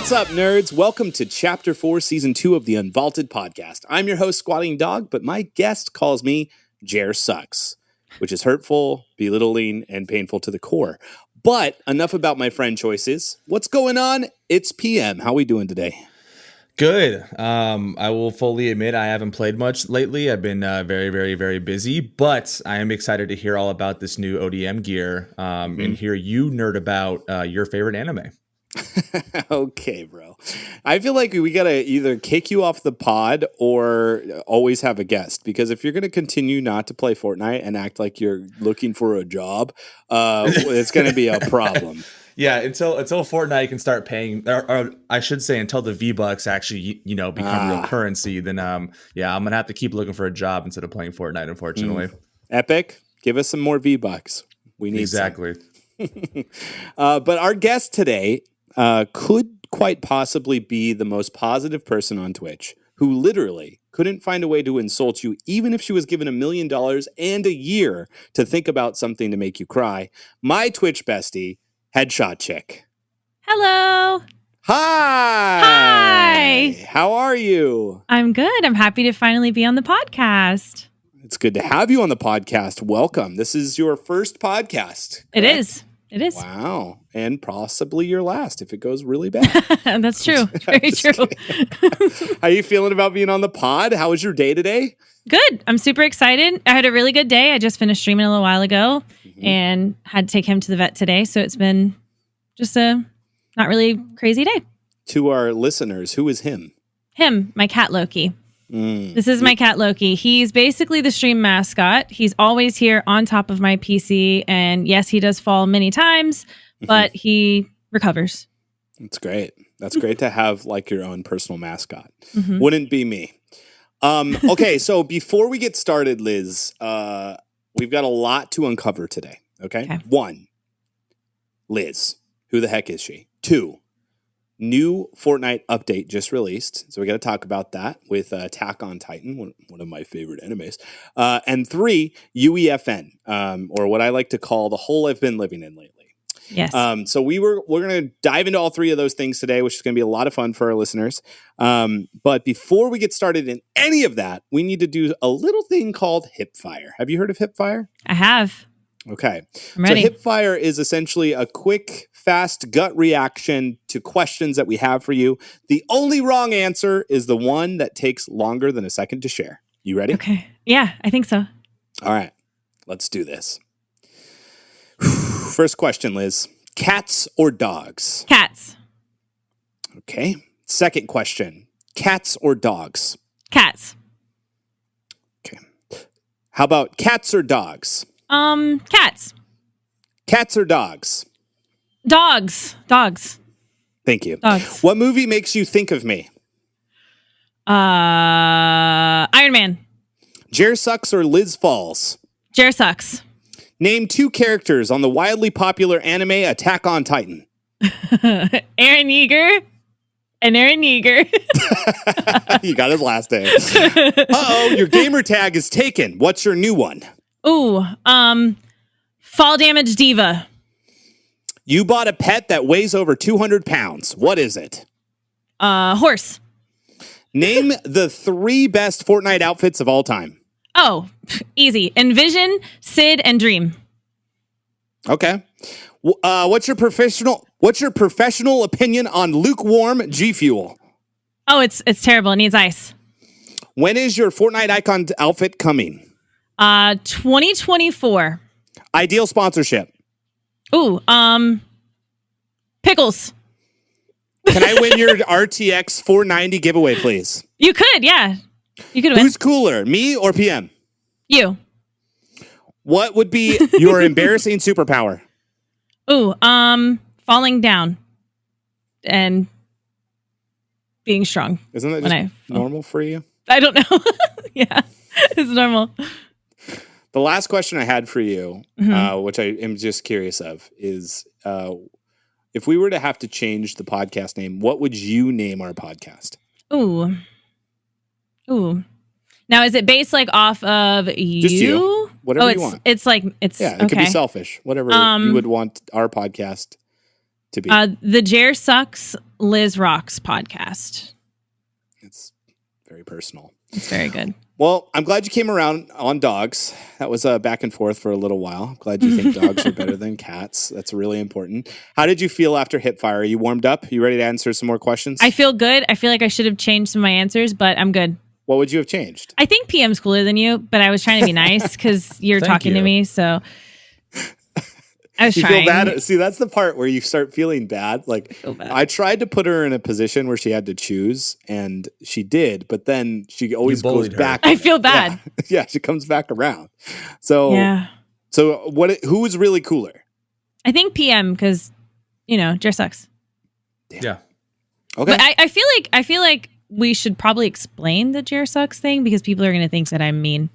What's up, nerds? Welcome to Chapter 4, Season 2 of the Unvaulted Podcast. I'm your host, Squatingdog, but my guest calls me Jer Sucks, which is hurtful, belittling, and painful to the core. But enough about my friend choices. What's going on? It's PM. How we doing today? Good. I will fully admit I haven't played much lately. I've been very, very, very busy, but I am excited to hear all about this new ODM gear and hear you nerd about your favorite anime. Okay, bro. I feel like we gotta either kick you off the pod or always have a guest, because if you're gonna continue not to play Fortnite and act like you're looking for a job, it's gonna be a problem. Yeah, until Fortnite can start paying, or I should say, until the V-Bucks actually, become real currency, then I'm gonna have to keep looking for a job instead of playing Fortnite. Unfortunately, Epic, give us some more V-Bucks. We need exactly. But our guest today could quite possibly be the most positive person on Twitch, who literally couldn't find a way to insult you, even if she was given $1 million and a year to think about something to make you cry. My Twitch bestie, HeadShotChick. Hello. Hi. How are you? I'm good. I'm happy to finally be on the podcast. It's good to have you on the podcast. Welcome. This is your first podcast. Correct? It is. Wow. And possibly your last if it goes really bad. That's true. Very true. How are you feeling about being on the pod? How was your day today? Good. I'm super excited. I had a really good day. I just finished streaming a little while ago and had to take him to the vet today. So it's been just a not really crazy day. To our listeners, who is him? Him, my cat Loki. This is my cat Loki. He's basically the stream mascot. He's always here on top of my PC. And yes, he does fall many times, but he recovers. That's great. That's great to have like your own personal mascot. Wouldn't be me. Okay, so before we get started, Liz, we've got a lot to uncover today. Okay. 1, Liz. Who the heck is she? 2, new Fortnite update just released. So we got to talk about that with Attack on Titan, one of my favorite animes. And 3, UEFN, or what I like to call the hole I've been living in lately. Yes. So we're going to dive into all 3 of those things today, which is going to be a lot of fun for our listeners. But before we get started in any of that, we need to do a little thing called Hipfire. Have you heard of Hipfire? I have. Okay. I'm ready. So Hipfire is essentially a quick, fast gut reaction to questions that we have for you. The only wrong answer is the one that takes longer than a second to share. You ready? Okay. Yeah, I think so. All right. Let's do this. First question, Liz. Cats or dogs? Cats. Okay. Second question. Cats or dogs? Cats. Okay. How about cats or dogs? Cats. Cats or dogs? Dogs. Thank you. Dogs. What movie makes you think of me? Iron Man. Jer Sucks or Liz Falls? Jer Sucks. Name 2 characters on the wildly popular anime Attack on Titan. Eren Yeager and Eren Yeager. You got his last name. Uh-oh, your gamer tag is taken. What's your new one? Ooh, Fall Damage Diva. You bought a pet that weighs over 200 pounds. What is it? Horse. Name the 3 best Fortnite outfits of all time. Oh, easy. Envision, Sid, and Dream. Okay. What's your professional opinion on lukewarm G Fuel? Oh, it's terrible. It needs ice. When is your Fortnite icon outfit coming? 2024. Ideal sponsorship. Ooh, pickles. Can I win your RTX 490 giveaway, please? You could, yeah. You could win. Who's cooler, me or PM? You. What would be your embarrassing superpower? Ooh, falling down and being strong. Isn't that just normal for you? I don't know. Yeah, it's normal. The last question I had for you, which I am just curious of, is if we were to have to change the podcast name, what would you name our podcast? Ooh. Now, is it based like off of you? Just you. Whatever you want. It's like, it's, yeah, it could be selfish. Whatever you would want our podcast to be. The Jer Sucks Liz Rock's podcast. It's very personal. It's very good. Well, I'm glad you came around on dogs. That was back and forth for a little while. I'm glad you think dogs are better than cats. That's really important. How did you feel after Hipfire? Are you warmed up? You ready to answer some more questions? I feel good. I feel like I should have changed some of my answers, but I'm good. What would you have changed? I think PM's cooler than you, but I was trying to be nice because you're talking to me, so I was trying. Feel bad? See, that's the part where you start feeling bad. Like, I tried to put her in a position where she had to choose, and she did, but then she always goes back. I feel bad. Yeah, she comes back around. So, who was really cooler? I think PM because, Jer sucks. Damn. Yeah. Okay. But I feel like we should probably explain the Jer sucks thing because people are going to think that I'm mean.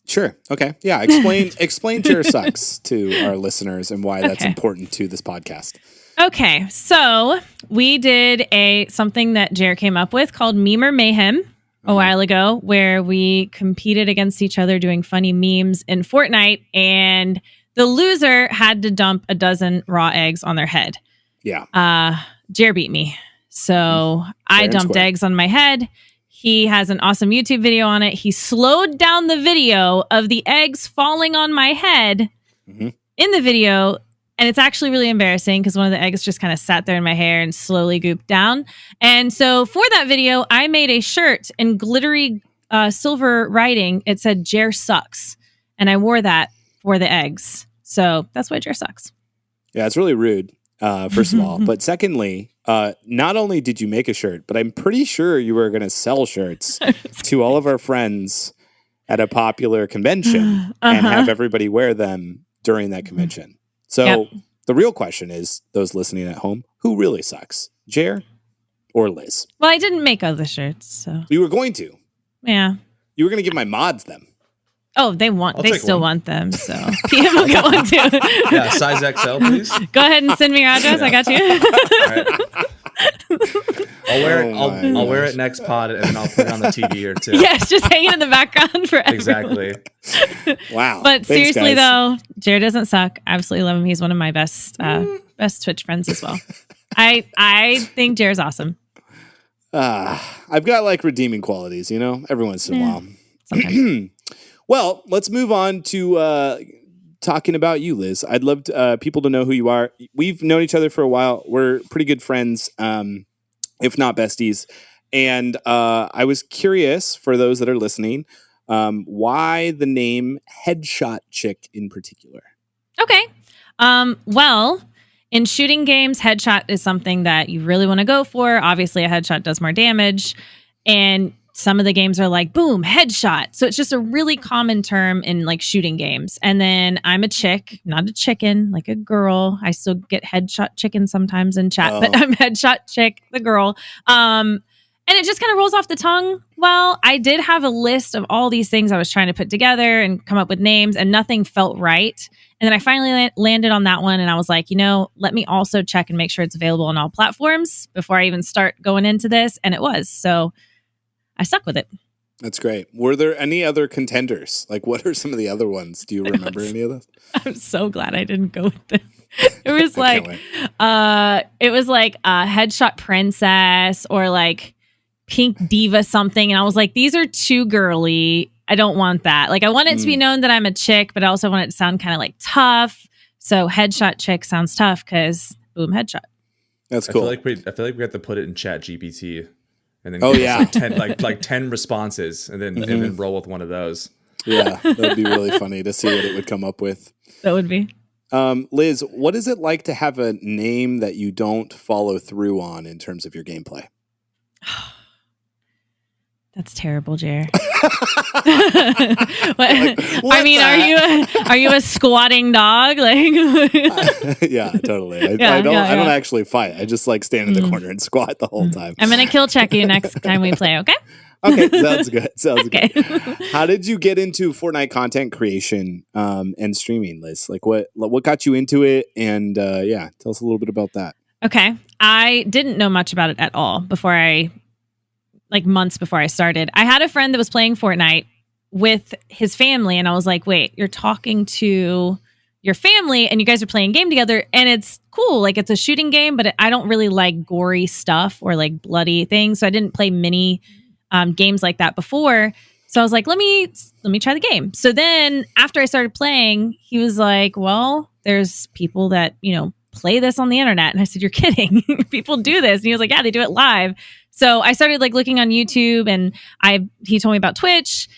Sure. Okay. Yeah. Explain Jer sucks to our listeners and why that's important to this podcast. Okay. So we did something that Jer came up with called Meme or Mayhem a while ago, where we competed against each other doing funny memes in Fortnite, and the loser had to dump a dozen raw eggs on their head. Yeah. Jer beat me. So I dumped eggs on my head. He has an awesome YouTube video on it. He slowed down the video of the eggs falling on my head in the video. And it's actually really embarrassing because one of the eggs just kind of sat there in my hair and slowly gooped down. And so for that video, I made a shirt in glittery silver writing. It said Jer sucks. And I wore that for the eggs. So that's why Jer sucks. Yeah, it's really rude, first of all. But secondly, not only did you make a shirt, but I'm pretty sure you were going to sell shirts to all of our friends at a popular convention and have everybody wear them during that convention. So the real question is, those listening at home, who really sucks, Jer or Liz? Well, I didn't make other shirts, so. You were going to. Yeah. You were going to give my mods them. Oh, they still want them, so PM will get one too. Yeah, size XL, please. Go ahead and send me your address. I got you. I'll wear it next pod, and then I'll put it on the TV or two. Yes, just hanging in the background forever. Exactly. Wow. But seriously, though, Jared doesn't suck. I absolutely love him. He's one of my best Twitch friends as well. I think Jared's awesome. I've got like redeeming qualities, every once in a while. Sometimes. Well, let's move on to talking about you, Liz. I'd love people to know who you are. We've known each other for a while. We're pretty good friends, if not besties. And I was curious, for those that are listening, why the name HeadShotChick in particular? Okay. Well, in shooting games, headshot is something that you really want to go for. Obviously, a headshot does more damage. And some of the games are like, boom, headshot. So it's just a really common term in like shooting games. And then I'm a chick, not a chicken, like a girl. I still get headshot chicken sometimes in chat, but I'm headshot chick, the girl. And it just kind of rolls off the tongue. Well, I did have a list of all these things I was trying to put together and come up with names, and nothing felt right. And then I finally landed on that one, and I was like, let me also check and make sure it's available on all platforms before I even start going into this. And it was. So I stuck with it. That's great. Were there any other contenders? Like, what are some of the other ones? Do you remember any of those? I'm so glad I didn't go with them. It was like, Headshot Princess or like Pink Diva something. And I was like, these are too girly. I don't want that. Like, I want it to be known that I'm a chick, but I also want it to sound kind of like tough. So Headshot Chick sounds tough because boom, headshot. That's cool. I feel like we have to put it in Chat GPT. And then 10 responses, and then roll with one of those. Yeah, that'd be really funny to see what it would come up with. That would be. Liz, what is it like to have a name that you don't follow through on in terms of your gameplay? That's terrible, Jer. Are you a squatting dog? Like, yeah, totally. I don't actually fight. I just like stand in the corner and squat the whole time. I'm gonna kill check you next time we play. Okay. Okay, sounds good. Good. How did you get into Fortnite content creation and streaming, Liz? Like, what got you into it? And tell us a little bit about that. Okay, I didn't know much about it at all months before I started. I had a friend that was playing Fortnite with his family, and I was like, wait, you're talking to your family and you guys are playing a game together and it's cool. Like it's a shooting game, but I don't really like gory stuff or like bloody things. So I didn't play many games like that before. So I was like, let me try the game. So then after I started playing, he was like, well, there's people that, play this on the internet. And I said, you're kidding. People do this. And he was like, yeah, they do it live. So I started like looking on YouTube and he told me about Twitch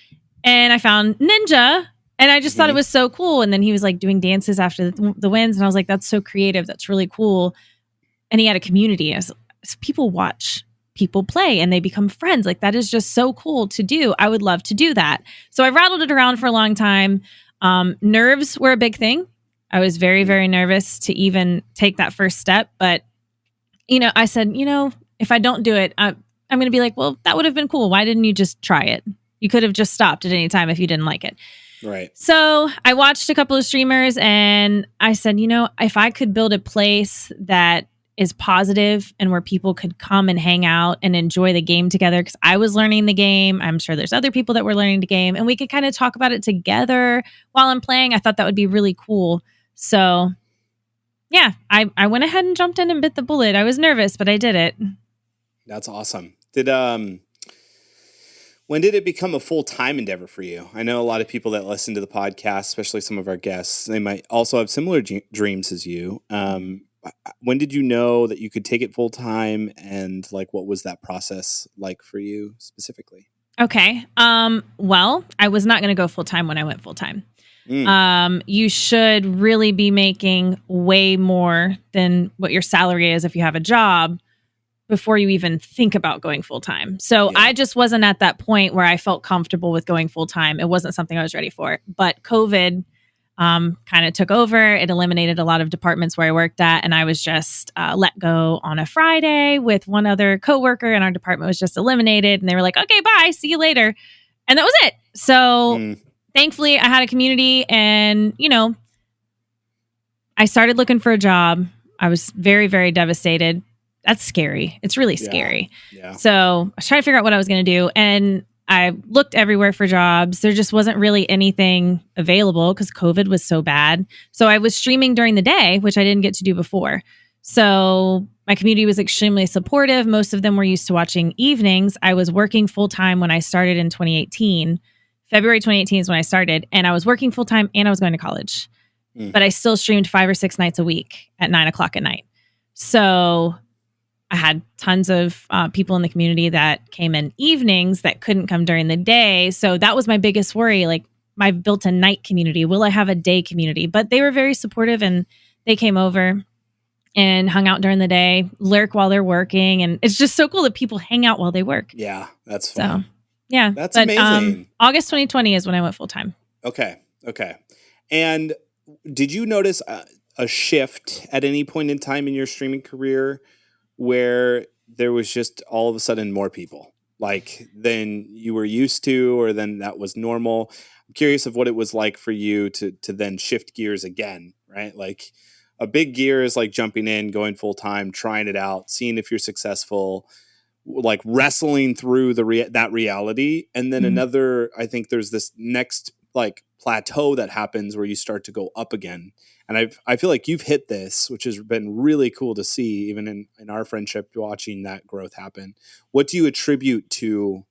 and I found Ninja. And I just thought it was so cool. And then he was like doing dances after the wins. And I was like, that's so creative. That's really cool. And he had a community. People watch people play and they become friends. Like that is just so cool to do. I would love to do that. So I rattled it around for a long time. Nerves were a big thing. I was very, very nervous to even take that first step. But, I said, if I don't do it, I'm going to be like, well, that would have been cool. Why didn't you just try it? You could have just stopped at any time if you didn't like it. Right. So I watched a couple of streamers and I said, if I could build a place that is positive and where people could come and hang out and enjoy the game together, because I was learning the game. I'm sure there's other people that were learning the game and we could kind of talk about it together while I'm playing. I thought that would be really cool. So yeah, I went ahead and jumped in and bit the bullet. I was nervous, but I did it. That's awesome. When did it become a full-time endeavor for you? I know a lot of people that listen to the podcast, especially some of our guests, they might also have similar dreams as you. When did you know that you could take it full-time and like what was that process like for you specifically? Okay. Well, I was not going to go full-time when I went full-time. You should really be making way more than what your salary is if you have a job before you even think about going full-time. So I just wasn't at that point where I felt comfortable with going full-time. It wasn't something I was ready for. But COVID kind of took over. It eliminated a lot of departments where I worked at. And I was just let go on a Friday with one other coworker and our department was just eliminated. And they were like, okay, bye, see you later. And that was it. So thankfully I had a community and, I started looking for a job. I was very, very devastated. That's scary. It's really scary. Yeah. So I was trying to figure out what I was going to do. And I looked everywhere for jobs. There just wasn't really anything available because COVID was so bad. So I was streaming during the day, which I didn't get to do before. So my community was extremely supportive. Most of them were used to watching evenings. I was working full-time when I started in 2018. February 2018 is when I started. And I was working full-time and I was going to college. But I still streamed 5 or 6 nights a week at 9:00 at night. So I had tons of people in the community that came in evenings that couldn't come during the day. So that was my biggest worry. Like I built a night community. Will I have a day community? But they were very supportive and they came over and hung out during the day, lurk while they're working. And it's just so cool that people hang out while they work. Yeah, that's fun. So, yeah. That's amazing. August 2020 is when I went full time. Okay. And did you notice a shift at any point in time in your streaming career where there was just all of a sudden more people like than you were used to, or then that was normal? I'm curious of what it was like for you to then shift gears again, right? Like a big gear is like jumping in, going full time, trying it out, seeing if you're successful, like wrestling through that reality. And then another, I think there's this next like plateau that happens where you start to go up again. And I feel like you've hit this, which has been really cool to see, even in our friendship, watching that growth happen. What do you attribute to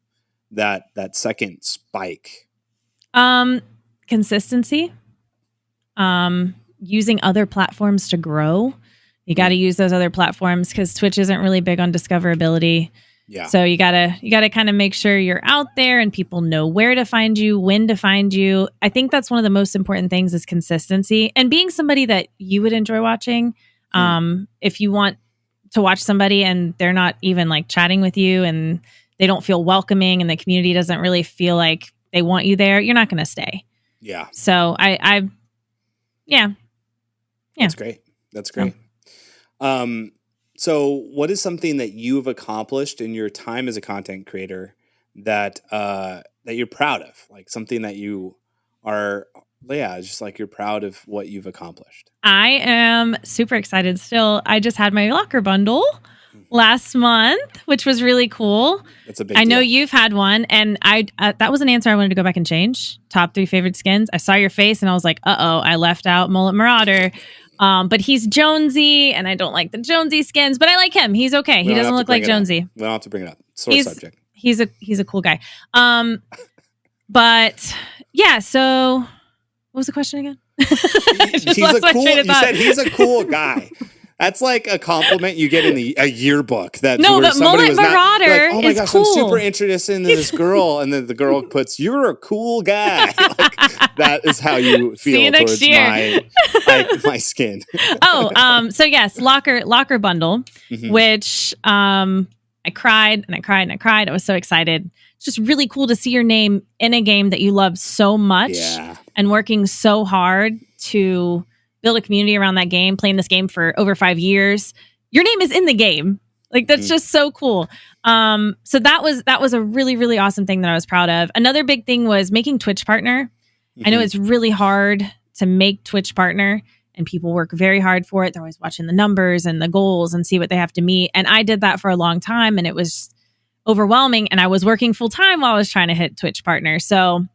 that second spike? Consistency. Using other platforms to grow. You got to use those other platforms because Twitch isn't really big on discoverability. Yeah. So you gotta kind of make sure you're out there and people know where to find you, when to find you. I think that's one of the most important things is consistency and being somebody that you would enjoy watching. If you want to watch somebody and they're not even like chatting with you and they don't feel welcoming and the community doesn't really feel like they want you there, you're not going to stay. Yeah. So yeah. That's great. So what is something that you've accomplished in your time as a content creator that you're proud of? Like something that you are, just like you're proud of what you've accomplished. I am super excited still. I just had my locker bundle last month, which was really cool. That's a big I know deal. you've had one, and I that was an answer I wanted to go back and change. Top 3 favorite skins. I saw your face, and I was like, I left out Mullet Marauder. But he's Jonesy, and I don't like the Jonesy skins, but I like him. He's okay. He doesn't look like Jonesy. We don't have to bring it up. Sore subject. He's a cool guy. But yeah, so what was the question again? You said he's a cool guy. That's like a compliment you get in a yearbook. That's no, where but somebody Mullet was not Marauder like, oh my is gosh, cool. I'm super interested in this girl, and then the girl puts, "You're a cool guy." Like, that is how you feel towards my skin. So yes, locker bundle, which I cried and I cried and I cried. I was so excited. It's just really cool to see your name in a game that you love so much and working so hard to build a community around that game, playing this game for over 5 years. Your name is in the game. Like, that's just so cool. So that was a really, really awesome thing that I was proud of. Another big thing was making Twitch partner. I know it's really hard to make Twitch partner, and people work very hard for it. They're always watching the numbers and the goals and see what they have to meet. And I did that for a long time, and it was overwhelming. And I was working full time while I was trying to hit Twitch partner. So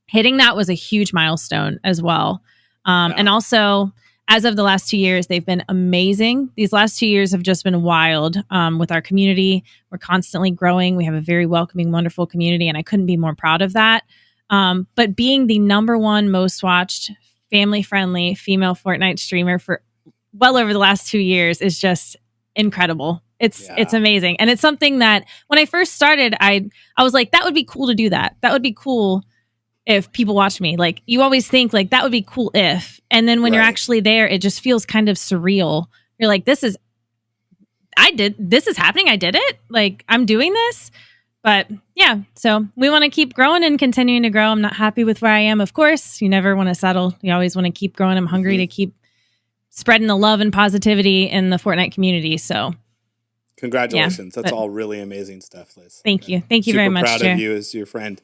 hitting that was a huge milestone as well. And also, as of the last 2 years, they've been amazing. These last 2 years have just been wild with our community. We're constantly growing. We have a very welcoming, wonderful community, and I couldn't be more proud of that. But being the #1 most watched, family-friendly female Fortnite streamer for well over the last 2 years is just incredible. It's amazing. And it's something that when I first started, I was like, that would be cool to do that. That would be cool if people watch me. Like, you always think like that would be cool if, and then when you're actually there, it just feels kind of surreal. You're like, this is happening. I did it. Like, I'm doing this. But yeah, so we want to keep growing and continuing to grow. I'm not happy with where I am. Of course, you never want to settle. You always want to keep growing. I'm hungry to keep spreading the love and positivity in the Fortnite community. So congratulations. That's all really amazing stuff, Liz. Thank you. Thank you very much. Super proud of you as your friend.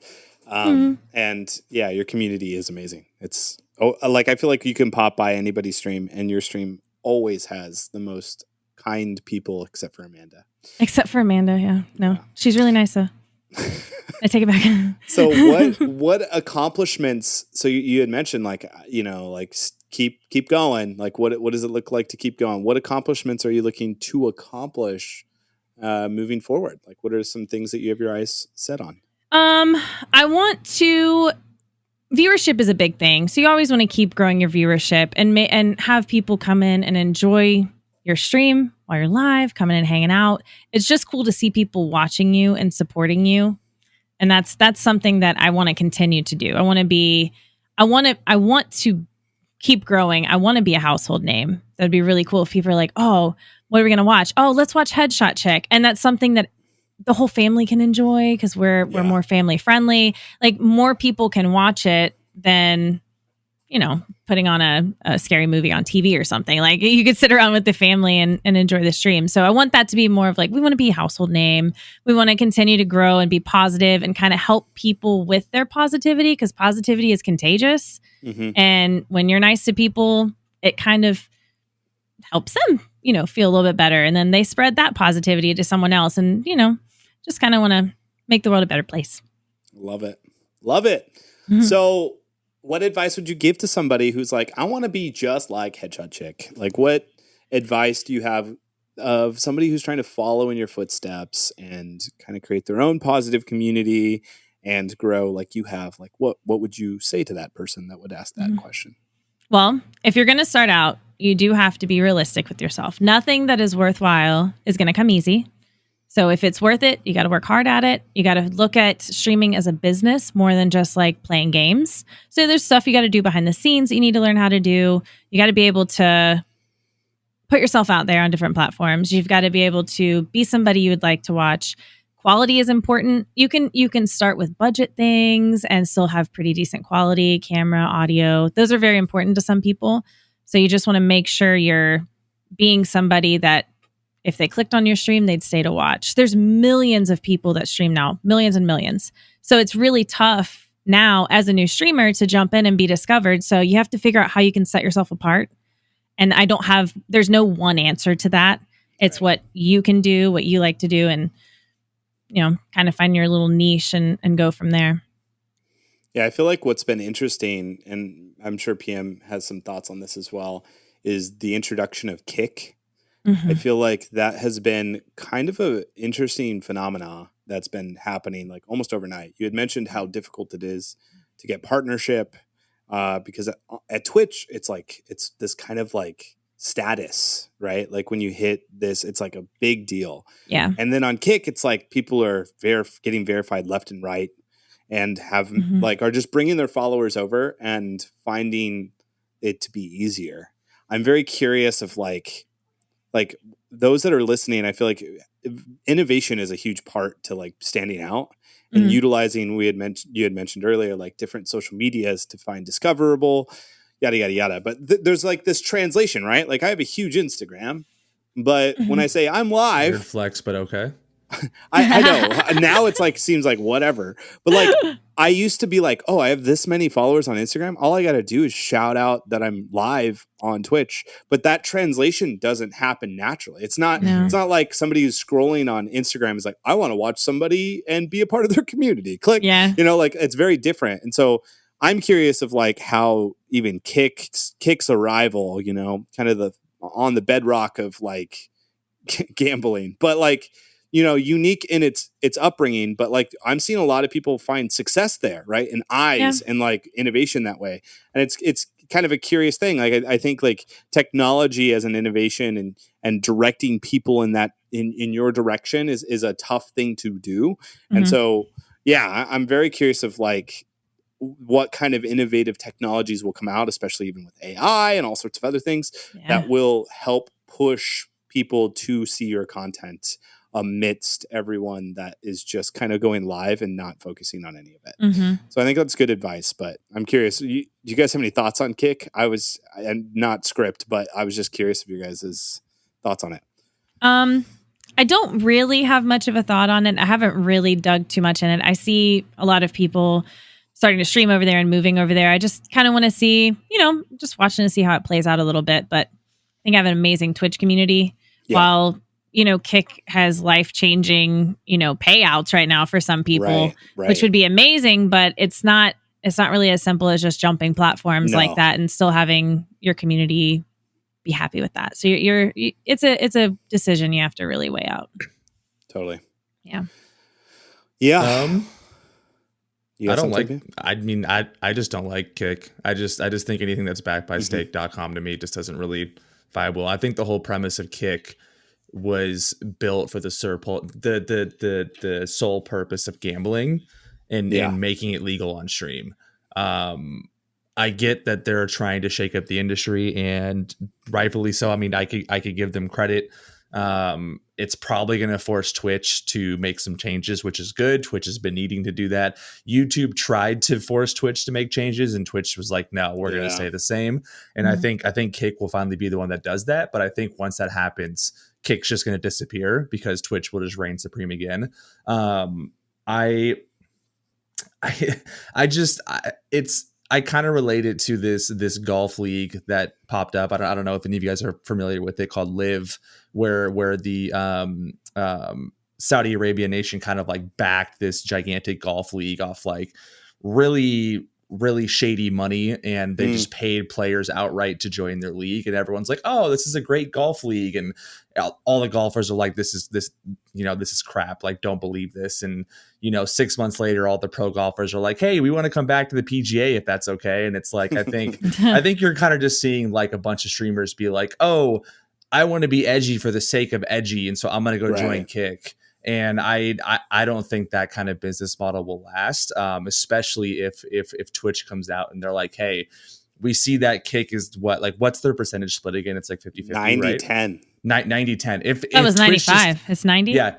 And yeah, your community is amazing. It's like, I feel like you can pop by anybody's stream, and your stream always has the most kind people, except for Amanda. Yeah. She's really nice though. I take it back. So what accomplishments, so you had mentioned like, keep going. Like, what does it look like to keep going? What accomplishments are you looking to accomplish moving forward? Like, what are some things that you have your eyes set on? Viewership is a big thing. So you always want to keep growing your viewership and have people come in and enjoy your stream while you're live, coming and hanging out. It's just cool to see people watching you and supporting you. And that's something that I want to continue to do. I want to keep growing. I want to be a household name. That'd be really cool if people are like, oh, what are we going to watch? Oh, let's watch HeadShotChick. And that's something that the whole family can enjoy because we're more family friendly. Like, more people can watch it than, putting on a scary movie on TV or something. Like, you could sit around with the family and enjoy the stream. So I want that to be more of like, we want to be a household name. We want to continue to grow and be positive and kind of help people with their positivity, because positivity is contagious. And when you're nice to people, it kind of helps them, feel a little bit better. And then they spread that positivity to someone else, and, just kind of want to make the world a better place. Love it. So what advice would you give to somebody who's like, I want to be just like HeadShotChick? Like, what advice do you have of somebody who's trying to follow in your footsteps and kind of create their own positive community and grow like you have? Like, what would you say to that person that would ask that question? Well, if you're going to start out, you do have to be realistic with yourself. Nothing that is worthwhile is going to come easy. So if it's worth it, you got to work hard at it. You got to look at streaming as a business more than just like playing games. So there's stuff you got to do behind the scenes that you need to learn how to do. You got to be able to put yourself out there on different platforms. You've got to be able to be somebody you would like to watch. Quality is important. You can start with budget things and still have pretty decent quality, camera, audio. Those are very important to some people. So you just want to make sure you're being somebody that if they clicked on your stream, they'd stay to watch. There's millions of people that stream now, millions and millions. So it's really tough now as a new streamer to jump in and be discovered. So you have to figure out how you can set yourself apart. And there's no one answer to that. It's what you can do, what you like to do, and kind of find your little niche and go from there. Yeah, I feel like what's been interesting, and I'm sure PM has some thoughts on this as well, is the introduction of Kick. I feel like that has been kind of a interesting phenomena that's been happening like almost overnight. You had mentioned how difficult it is to get partnership because at Twitch, it's this kind of like status, right? Like when you hit this, it's like a big deal. Yeah. And then on Kick, it's like people are getting verified left and right and are just bringing their followers over and finding it to be easier. I'm very curious of like those that are listening. I feel like innovation is a huge part to like standing out and utilizing. You had mentioned earlier, like different social medias to find discoverable, yada, yada, yada. But there's like this translation, right? Like I have a huge Instagram, but when I say I'm live, weird flex, but okay. I know now it's like, seems like whatever, but like I used to be like, oh, I have this many followers on Instagram. All I got to do is shout out that I'm live on Twitch, but that translation doesn't happen naturally. It's not like somebody who's scrolling on Instagram is like, I want to watch somebody and be a part of their community. Click, like it's very different. And so I'm curious of like how even Kick's arrival, kind of on the bedrock of like gambling, but like, unique in its upbringing, but like I'm seeing a lot of people find success there, right? And eyes and like innovation that way. And it's kind of a curious thing. Like I think like technology as an innovation and directing people in that in your direction is a tough thing to do. And so I'm very curious of like what kind of innovative technologies will come out, especially even with AI and all sorts of other things that will help push people to see your content amidst everyone that is just kind of going live and not focusing on any of it. So I think that's good advice, but I'm curious. Do you guys have any thoughts on Kick? And not script, but I was just curious of your guys' thoughts on it. I don't really have much of a thought on it. I haven't really dug too much in it. I see a lot of people starting to stream over there and moving over there. I just kind of want to see, just watching to see how it plays out a little bit, but I think I have an amazing Twitch community while Kick has life-changing, payouts right now for some people, which would be amazing, but it's not really as simple as just jumping platforms like that and still having your community be happy with that. So it's a decision you have to really weigh out. Totally. Yeah. Yeah. I don't like, I just don't like Kick. I just think anything that's backed by stake.com to me just doesn't really vibe well. I think the whole premise of Kick was built for the sole purpose of gambling and making it legal on stream. I get that they're trying to shake up the industry, and rightfully so. I mean, I could give them credit. It's probably going to force Twitch to make some changes, which is good. Twitch has been needing to do that. YouTube tried to force Twitch to make changes, and Twitch was like, no, we're going to stay the same. And I think Kick will finally be the one that does that. But I think once that happens, Kick's just going to disappear because Twitch will just reign supreme again. I kind of relate it to this golf league that popped up. I don't know if any of you guys are familiar with it, called Live, where the Saudi Arabia nation kind of like backed this gigantic golf league off like really, really shady money, and they just paid players outright to join their league, and everyone's like, oh, this is a great golf league, and all the golfers are like, this is crap, like don't believe this. And 6 months later, all the pro golfers are like, hey, we want to come back to the PGA if that's okay. And it's like, I think you're kind of just seeing like a bunch of streamers be like, oh, I want to be edgy for the sake of edgy, and so I'm going to go join Kick. And I don't think that kind of business model will last, especially if Twitch comes out and they're like, hey, we see that Kick is what's their percentage split again? It's like 50-50, 90-10. 90-10. If was 95. It's 90. Yeah.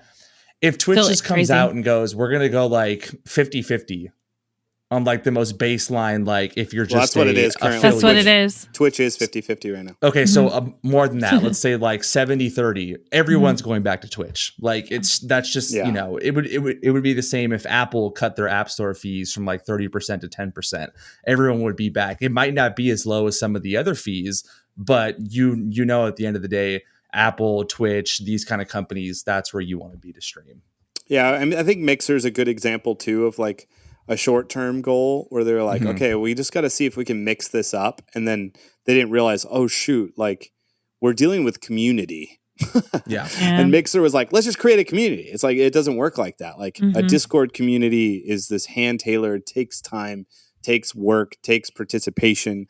If Twitch just comes out and goes, we're going to go like 50-50 on like the most baseline, like if you're just that's what it is currently. That's what it is. Twitch is 50-50 right now. Okay, so more than that, let's say like 70-30. Everyone's going back to Twitch. Like that's just it would be the same if Apple cut their App Store fees from like 30% to 10%. Everyone would be back. It might not be as low as some of the other fees, but at the end of the day, Apple, Twitch, these kind of companies, that's where you want to be to stream. Yeah, I mean, I think Mixer is a good example too of like a short-term goal where they're like, okay, we just got to see if we can mix this up, and then they didn't realize, oh shoot, like we're dealing with community. Yeah. And Mixer was like, let's just create a community. It's like it doesn't work like that. Like a Discord community is this hand-tailored, takes time, takes work, takes participation.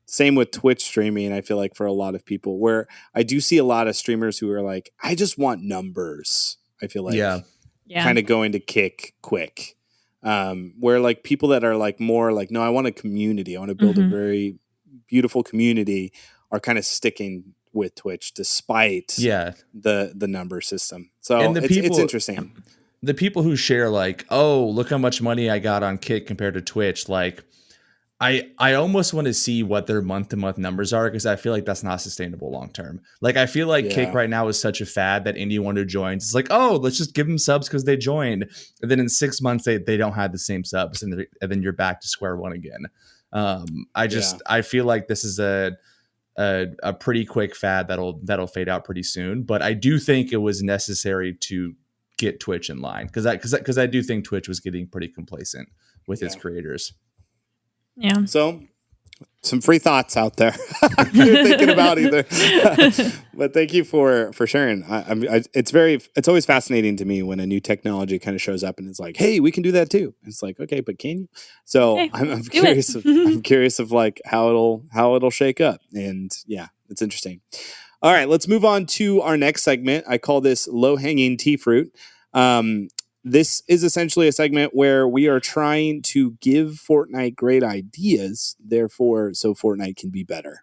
Same with Twitch streaming, I feel like for a lot of people, where I do see a lot of streamers who are like, I just want numbers. I feel like kind of going to kick quick. Where like people that are like more like, no, I want a community. I want to build a very beautiful community, are kind of sticking with Twitch despite the number system. So and it's interesting. The people who share like, oh, look how much money I got on Kick compared to Twitch, like I almost want to see what their month-to-month numbers are, because I feel like that's not sustainable long-term. Like I feel like Kick right now is such a fad that anyone who joins is like, oh, let's just give them subs because they joined. And then in 6 months they don't have the same subs, and then you're back to square one again. I feel like this is a pretty quick fad that'll fade out pretty soon. But I do think it was necessary to get Twitch in line, because I do think Twitch was getting pretty complacent with its creators. Yeah. So some free thoughts out there you're thinking about either. But thank you for sharing. It's always fascinating to me when a new technology kind of shows up and it's like, hey, we can do that too. It's like, okay, but can you? So I'm curious. I'm curious of like how it'll shake up. And yeah, it's interesting. All right, let's move on to our next segment. I call this low hanging tea fruit. This is essentially a segment where we are trying to give Fortnite great ideas, therefore, so Fortnite can be better.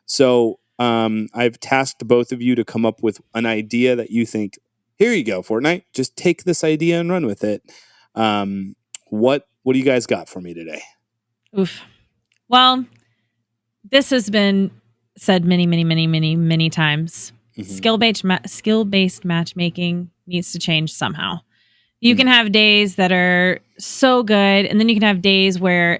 So I've tasked both of you to come up with an idea that you think, here you go, Fortnite, just take this idea and run with it. What do you guys got for me today? Oof. Well, this has been said many times. Skill-based matchmaking needs to change somehow. You can have days that are so good, and then you can have days where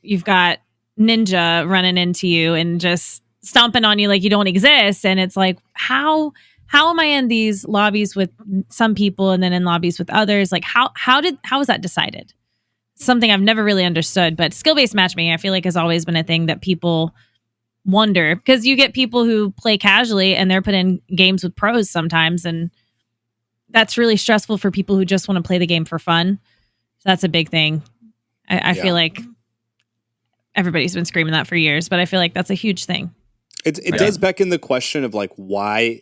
you've got Ninja running into you and just stomping on you like you don't exist, and it's like, how am I in these lobbies with some people and then in lobbies with others? Like how was that decided? Something I've never really understood, but skill-based matchmaking I feel like has always been a thing that people wonder, because you get people who play casually and they're put in games with pros sometimes, and that's really stressful for people who just want to play the game for fun. So that's a big thing. I feel like everybody's been screaming that for years, but I feel like that's a huge thing. It does beckon the question of like why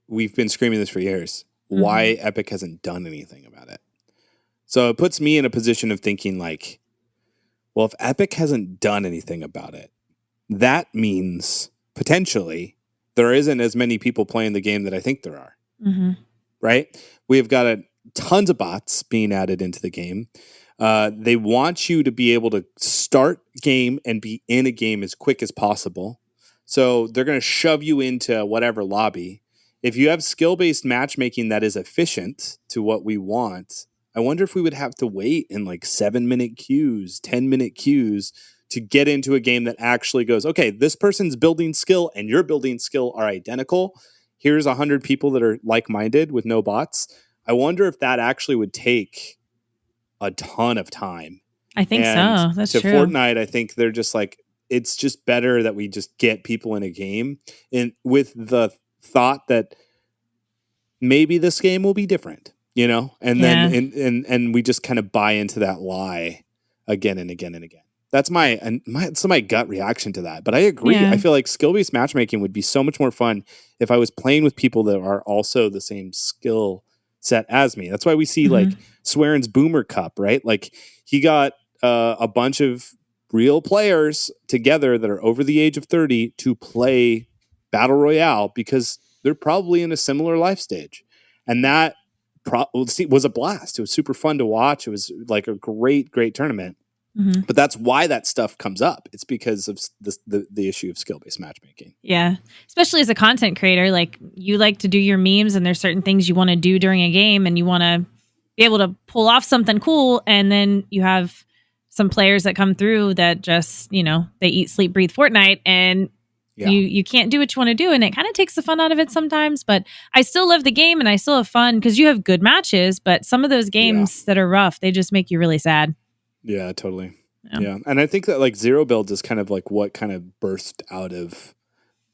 we've been screaming this for years. Why Epic hasn't done anything about it. So it puts me in a position of thinking like, well, if Epic hasn't done anything about it, that means potentially there isn't as many people playing the game that I think there are. Right? We have got tons of bots being added into the game. They want you to be able to start game and be in a game as quick as possible. So they're going to shove you into whatever lobby. If you have skill-based matchmaking that is efficient to what we want, I wonder if we would have to wait in like 7-minute queues, 10-minute queues to get into a game that actually goes, okay, this person's building skill and your building skill are identical. Here's 100 people that are like-minded with no bots. I wonder if that actually would take a ton of time. I think so. That's true. To Fortnite, I think they're just like, it's just better that we just get people in a game, and with the thought that maybe this game will be different, you know? And then and we just kind of buy into that lie again and again and again. That's my gut reaction to that. But I agree. Yeah. I feel like skill-based matchmaking would be so much more fun if I was playing with people that are also the same skill set as me. That's why we see like Swearin's Boomer Cup, right? Like he got a bunch of real players together that are over the age of 30 to play Battle Royale because they're probably in a similar life stage. And that was a blast. It was super fun to watch. It was like a great tournament. But that's why that stuff comes up. It's because of the issue of skill-based matchmaking. Yeah. Especially as a content creator, like you like to do your memes and there's certain things you want to do during a game and you want to be able to pull off something cool. And then you have some players that come through that just, you know, they eat, sleep, breathe Fortnite. And Yeah. You can't do what you want to do, and it kind of takes the fun out of it sometimes. But I still love the game, and I still have fun because you have good matches. But some of those games that are rough, they just make you really sad. Yeah, totally. Yeah. And I think that like zero builds is kind of like what kind of burst out of,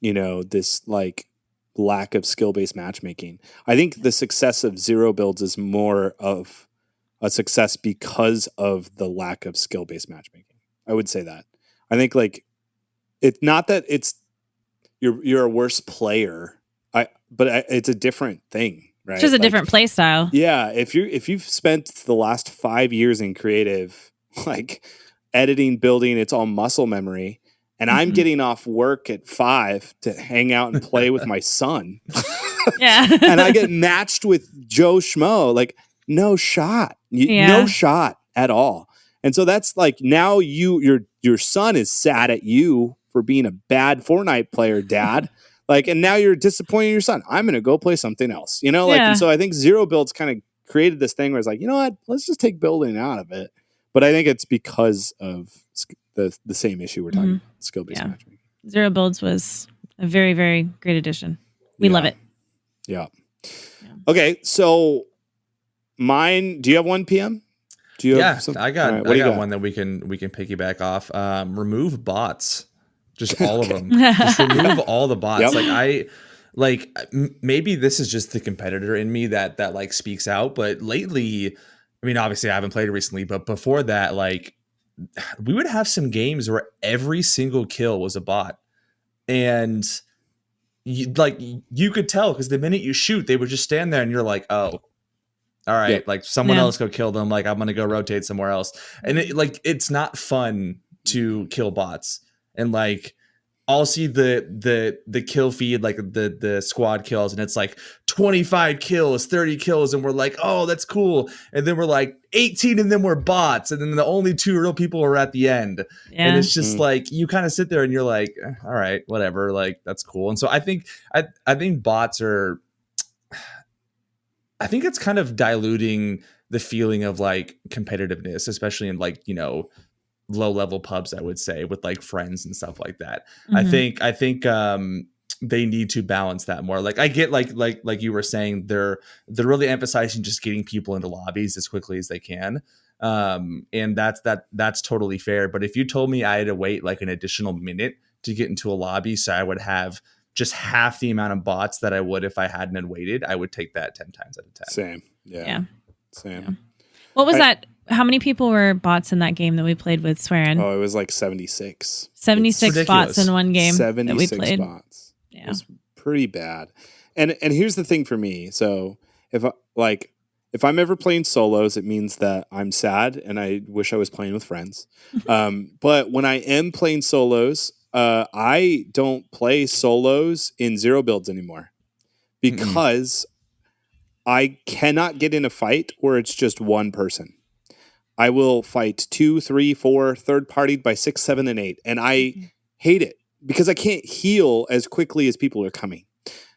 this like lack of skill-based matchmaking. I think the success of zero builds is more of a success because of the lack of skill-based matchmaking. I would say that. I think like it's not that it's you're a worse player, but it's a different thing, right? It's just a different play style. Yeah, if you've spent the last 5 years in creative, like editing, building, it's all muscle memory. And I'm getting off work at 5 to hang out and play with my son. Yeah. And I get matched with Joe Schmo. Like, no shot. No shot at all. And so that's like now your son is sad at you for being a bad Fortnite player, Dad. Like, and now you're disappointing your son. I'm gonna go play something else. And so I think zero builds kind of created this thing where it's like, you know what? Let's just take building out of it. But I think it's because of the same issue we're talking about, skill-based matchmaking. Zero builds was a very, very great addition. We love it. Yeah. Okay, so mine. Do you have 1 PM? Do you have something? I got one that we can piggyback off. Remove bots. Just all of them. Just remove all the bots. Maybe this is just the competitor in me that like speaks out, but lately, I mean, obviously I haven't played it recently, but before that, like we would have some games where every single kill was a bot. And you could tell because the minute you shoot, they would just stand there and you're like, oh, all right, like someone else go kill them. Like I'm going to go rotate somewhere else. And it's not fun to kill bots. And like, I'll see the kill feed, like the squad kills, and it's like 25 kills, 30 kills, and we're like, oh, that's cool. And then we're like 18, and then we're bots, and then the only 2 real people are at the end. Yeah. And it's just like you kind of sit there and you're like, all right, whatever, like that's cool. And so I think bots are, I think it's kind of diluting the feeling of like competitiveness, especially in like low level pubs, I would say, with like friends and stuff like that. Mm-hmm. I think they need to balance that more. Like I get like you were saying, they're really emphasizing just getting people into lobbies as quickly as they can. And that's totally fair. But if you told me I had to wait like an additional minute to get into a lobby, so I would have just half the amount of bots that I would if I hadn't waited, I would take that 10 times out of 10. Same. Yeah. Same. Yeah. What was that? How many people were bots in that game that we played with Swearin? Oh, it was like 76. 76 bots in one game 76 that we played. Bots. Yeah. It was pretty bad. And here's the thing for me. So if I'm ever playing solos, it means that I'm sad and I wish I was playing with friends. But when I am playing solos, I don't play solos in zero builds anymore because I cannot get in a fight where it's just one person. I will fight 2, 3, 4, third-partied by 6, 7, and 8. And I hate it because I can't heal as quickly as people are coming.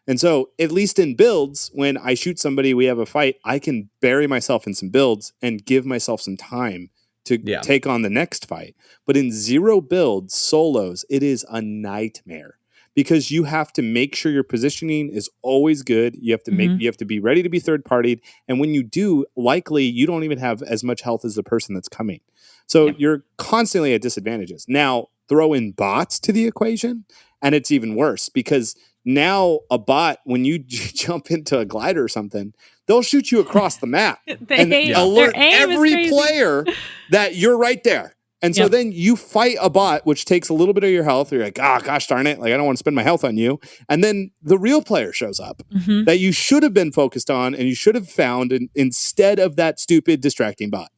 And so, at least in builds, when I shoot somebody, we have a fight, I can bury myself in some builds and give myself some time to take on the next fight. But in zero builds, solos, it is a nightmare because you have to make sure your positioning is always good. You have to you have to be ready to be third-partied. And when you do, likely you don't even have as much health as the person that's coming. So you're constantly at disadvantages. Now, throw in bots to the equation, and it's even worse because now a bot, when you jump into a glider or something, they'll shoot you across the map and alert every player that you're right there. And so then you fight a bot, which takes a little bit of your health. You're like, gosh darn it. Like, I don't want to spend my health on you. And then the real player shows up that you should have been focused on and you should have found instead of that stupid distracting bot.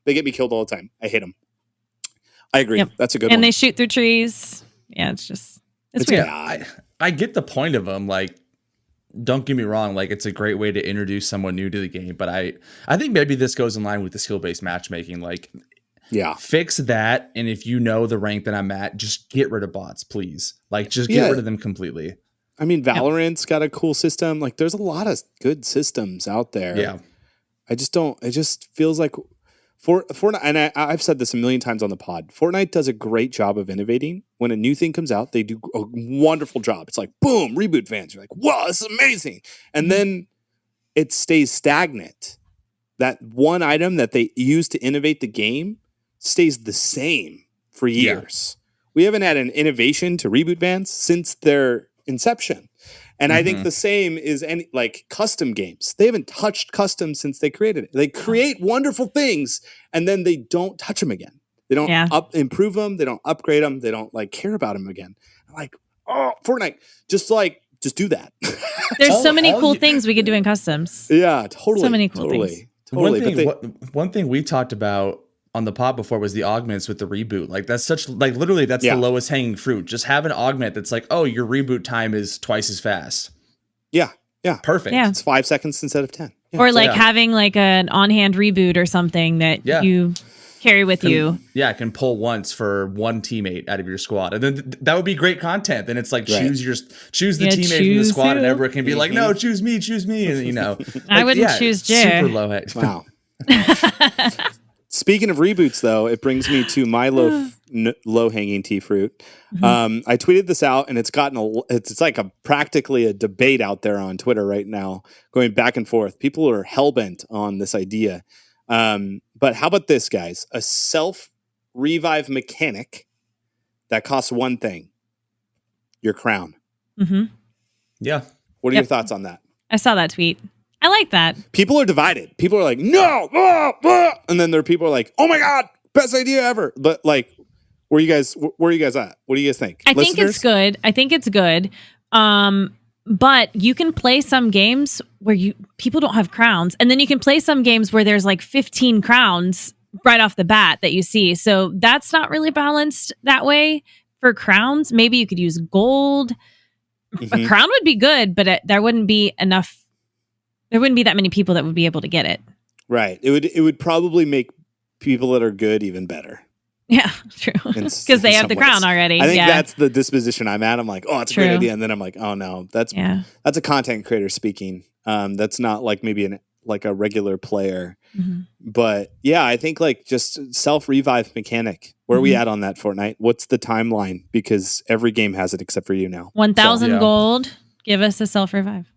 They get me killed all the time. I hate them. I agree. Yep. That's a good one. And they shoot through trees. Yeah, it's weird. I get the point of them. Like, don't get me wrong. Like, it's a great way to introduce someone new to the game. But I think maybe this goes in line with the skill-based matchmaking. Like, fix that. And if you know the rank that I'm at, just get rid of bots, please. Like, just get rid of them completely. I mean, Valorant's got a cool system. Like, there's a lot of good systems out there. Yeah. It just feels like Fortnite, and I've said this a million times on the pod, Fortnite does a great job of innovating. When a new thing comes out, they do a wonderful job. It's like, boom, reboot fans. You're like, wow, this is amazing. And then it stays stagnant. That one item that they use to innovate the game stays the same for years. We haven't had an innovation to reboot fans since their inception. And I think the same is like custom games. They haven't touched custom since they created it. They create wonderful things and then they don't touch them again. They don't improve them. They don't upgrade them. They don't like care about them again. I'm like, oh, Fortnite, just do that. There's so many cool things we could do in customs. Yeah, totally. So many cool things. Totally. One thing we talked about on the pod before was the augments with the reboot. Like that's literally that's the lowest hanging fruit. Just have an augment that's like, oh, your reboot time is twice as fast. Yeah. Perfect. Yeah. It's 5 seconds instead of 10. Yeah. Or like having like an on-hand reboot or something that you carry with you. Yeah, can pull once for one teammate out of your squad. And then that would be great content. Then it's like choose the teammate from the squad and everyone can be like, no, choose me. And I wouldn't choose Jer. Super low head. Wow. Speaking of reboots, though, it brings me to my low-hanging tea fruit. I tweeted this out, and it's like practically a debate out there on Twitter right now, going back and forth. People are hellbent on this idea. But how about this, guys? A self-revive mechanic that costs one thing: your crown. Yeah. What are your thoughts on that? I saw that tweet. I like that. People are divided. People are like, no, and then there are people are like, oh my god, best idea ever. But like, where are you guys at? What do you guys think? I think it's good. But you can play some games where people don't have crowns, and then you can play some games where there's like 15 crowns right off the bat that you see. So that's not really balanced that way for crowns. Maybe you could use gold. A crown would be good, but there wouldn't be enough. There wouldn't be that many people that would be able to get it. Right. It would probably make people that are good even better. Yeah, true. Because they have the crown already. I think that's the disposition I'm at. I'm like, oh, it's a great idea. And then I'm like, oh no, that's a content creator speaking. That's not like maybe like a regular player. But yeah, I think like just self-revive mechanic. Where are we at on that, Fortnite? What's the timeline? Because every game has it except for you now. 1,000 gold. Give us a self-revive.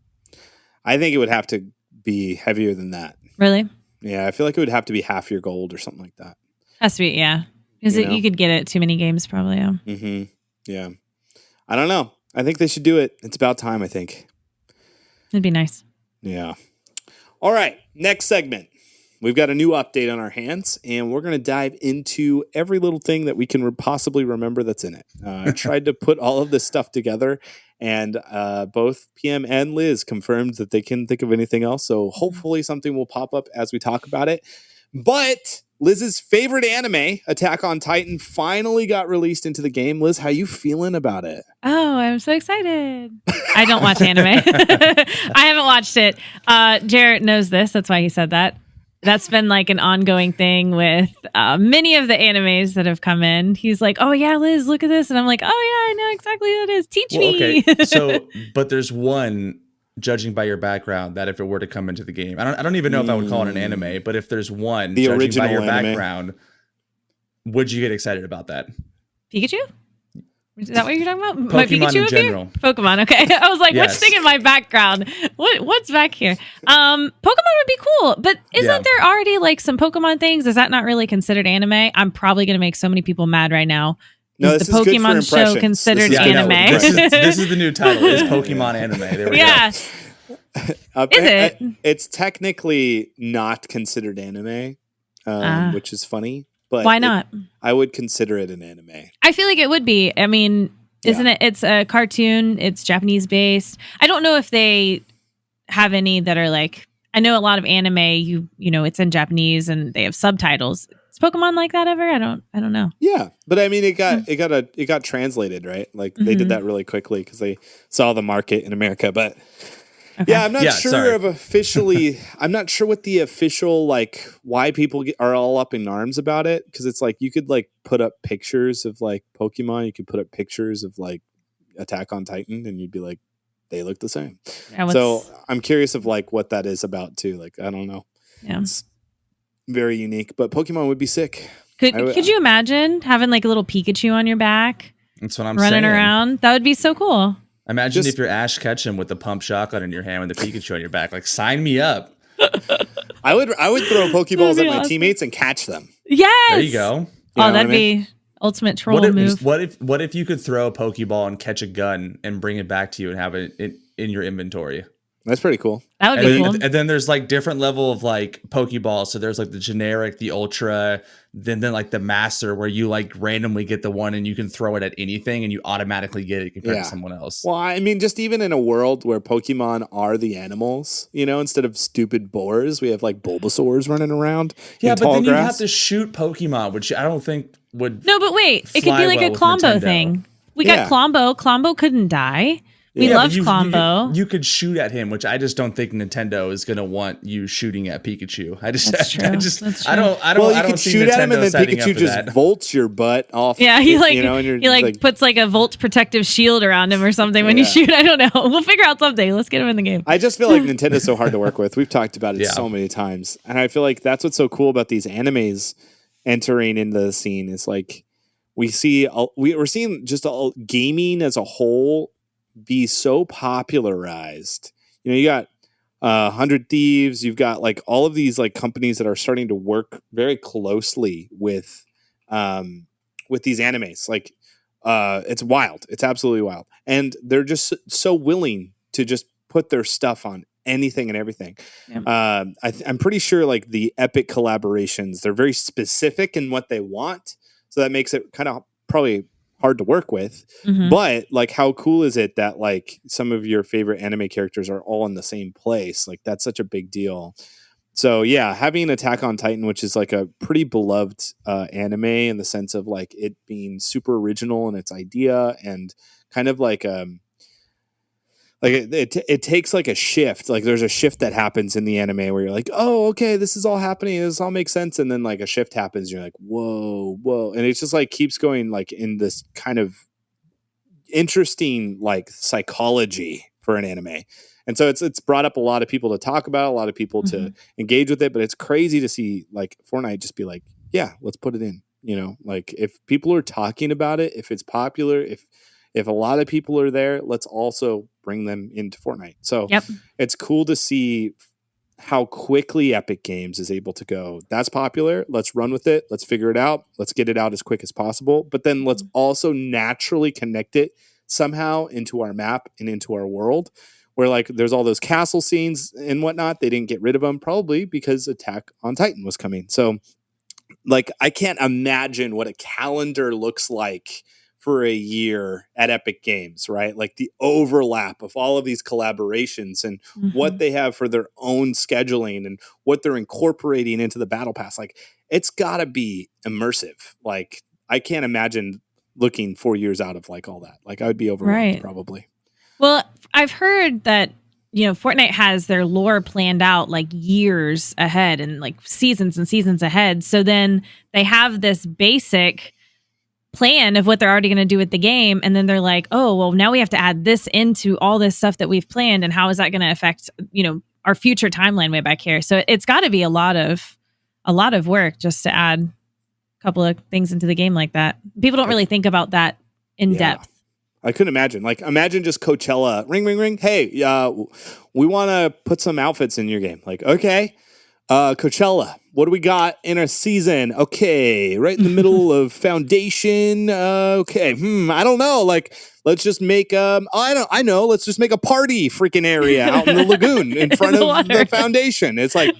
I think it would have to be heavier than that. Really? Yeah, I feel like it would have to be half your gold or something like that. Has to be, yeah. Because you could get it at too many games, probably. Yeah. Yeah. I don't know. I think they should do it. It's about time, I think. It'd be nice. Yeah. All right. Next segment. We've got a new update on our hands, and we're going to dive into every little thing that we can possibly remember that's in it. I tried to put all of this stuff together, and both PM and Liz confirmed that they couldn't think of anything else. So hopefully something will pop up as we talk about it. But Liz's favorite anime, Attack on Titan, finally got released into the game. Liz, how you feeling about it? Oh, I'm so excited. I don't watch anime. I haven't watched it. Jarrett knows this. That's why he said that. That's been like an ongoing thing with many of the animes that have come in. He's like, oh yeah, Liz, look at this. And I'm like, oh yeah, I know exactly what it is. Teach me. Okay. So, but there's one, judging by your background, that if it were to come into the game, I don't even know if I would call it an anime, but if there's one, the judging original by your anime. background, would you get excited about that? Pikachu? Is that what you're talking about? Pokemon My Pikachu in general. Pokemon, okay. I was like, what's thing in my background? What's back here? Pokemon would be cool, but isn't there already like some Pokemon things? Is that not really considered anime? I'm probably going to make so many people mad right now. No, is the Pokemon show considered anime? This is the new title. It's Pokemon anime. There we go. Is it? It's technically not considered anime, which is funny. But why not? I would consider it an anime. I feel like it would be. I mean, isn't it? It's a cartoon. It's Japanese based. I don't know if they have any that are like. I know a lot of anime. You know, it's in Japanese and they have subtitles. Is Pokemon like that ever? I don't know. Yeah, but I mean, it got translated, right? Like they did that really quickly because they saw the market in America. But yeah, I'm not sure I'm not sure what the official like why people are all up in arms about it, because it's like you could like put up pictures of like Pokemon, you could put up pictures of like Attack on Titan, and you'd be like, they look the same. So I'm curious of like what that is about too. Like I don't know. Yeah. very unique. But Pokemon would be sick. Could you imagine having like a little Pikachu on your back? That's what I'm running saying. around. That would be so cool. Imagine if you're Ash Ketchum with the pump shotgun in your hand with the Pikachu on your back. Like, sign me up. I would throw Pokeballs at my teammates and catch them. Yes. There you go. That'd be ultimate troll move. What if you could throw a Pokeball and catch a gun and bring it back to you and have it in your inventory? That's pretty cool. That would be cool. And then there's like different level of like Pokeballs. So there's like the generic, the ultra, then like the master where you like randomly get the one and you can throw it at anything and you automatically get it compared to someone else. Well, I mean, just even in a world where Pokemon are the animals, instead of stupid boars, we have like Bulbasaurs running around. Yeah, but then you have to shoot Pokemon, which I don't think would. No, but wait, it could be like a Klombo thing. We got Klombo. Klombo couldn't die. We love Klombo. You could shoot at him, which I just don't think Nintendo is going to want you shooting at Pikachu. That's true. I don't see shoot Nintendo at him and then Pikachu just volts your butt off. Yeah, he puts like a volt protective shield around him or something when you shoot. I don't know. We'll figure out someday. Let's get him in the game. I just feel like Nintendo's so hard to work with. We've talked about it so many times, and I feel like that's what's so cool about these animes entering into the scene. Is like we're seeing just gaming as a whole be so popularized. You got 100 Thieves, you've got like all of these like companies that are starting to work very closely with these animes. Like it's wild. It's absolutely wild. And they're just so willing to just put their stuff on anything and everything. Yeah. I'm pretty sure like the epic collaborations, they're very specific in what they want. So that makes it kind of probably hard to work with, but like how cool is it that like some of your favorite anime characters are all in the same place? Like that's such a big deal. So yeah, having Attack on Titan, which is like a pretty beloved anime in the sense of like it being super original in its idea and kind of like it takes like a shift. Like there's a shift that happens in the anime where you're like, oh, okay, this is all happening. This all makes sense. And then like a shift happens. And you're like, whoa. And it just like keeps going like in this kind of interesting like psychology for an anime. And so it's brought up a lot of people to talk about, a lot of people to engage with it. But it's crazy to see like Fortnite just be like, yeah, let's put it in. Like if people are talking about it, if it's popular, if a lot of people are there, let's also bring them into Fortnite. So it's cool to see how quickly Epic Games is able to go, that's popular. Let's run with it. Let's figure it out. Let's get it out as quick as possible. But then let's also naturally connect it somehow into our map and into our world where like there's all those castle scenes and whatnot. They didn't get rid of them probably because Attack on Titan was coming. So like I can't imagine what a calendar looks like for a year at Epic Games, right? Like the overlap of all of these collaborations and what they have for their own scheduling and what they're incorporating into the Battle Pass. Like it's gotta be immersive. Like I can't imagine looking 4 years out of like all that. Like I would be overwhelmed probably. Well, I've heard that, Fortnite has their lore planned out like years ahead and like seasons and seasons ahead. So then they have this basic plan of what they're already going to do with the game, and then they're like, oh well, now we have to add this into all this stuff that we've planned, and how is that going to affect our future timeline way back here? So it's got to be a lot of work just to add a couple of things into the game like that. People don't really think about that in depth. I couldn't imagine. Like imagine just Coachella, ring ring ring, hey, we want to put some outfits in your game. Like okay, Coachella, what do we got in our season? Okay, right in the middle of Foundation. Okay, I don't know. Like, let's just make I know. Let's just make a party freaking area out in the lagoon in front of the Foundation. It's like,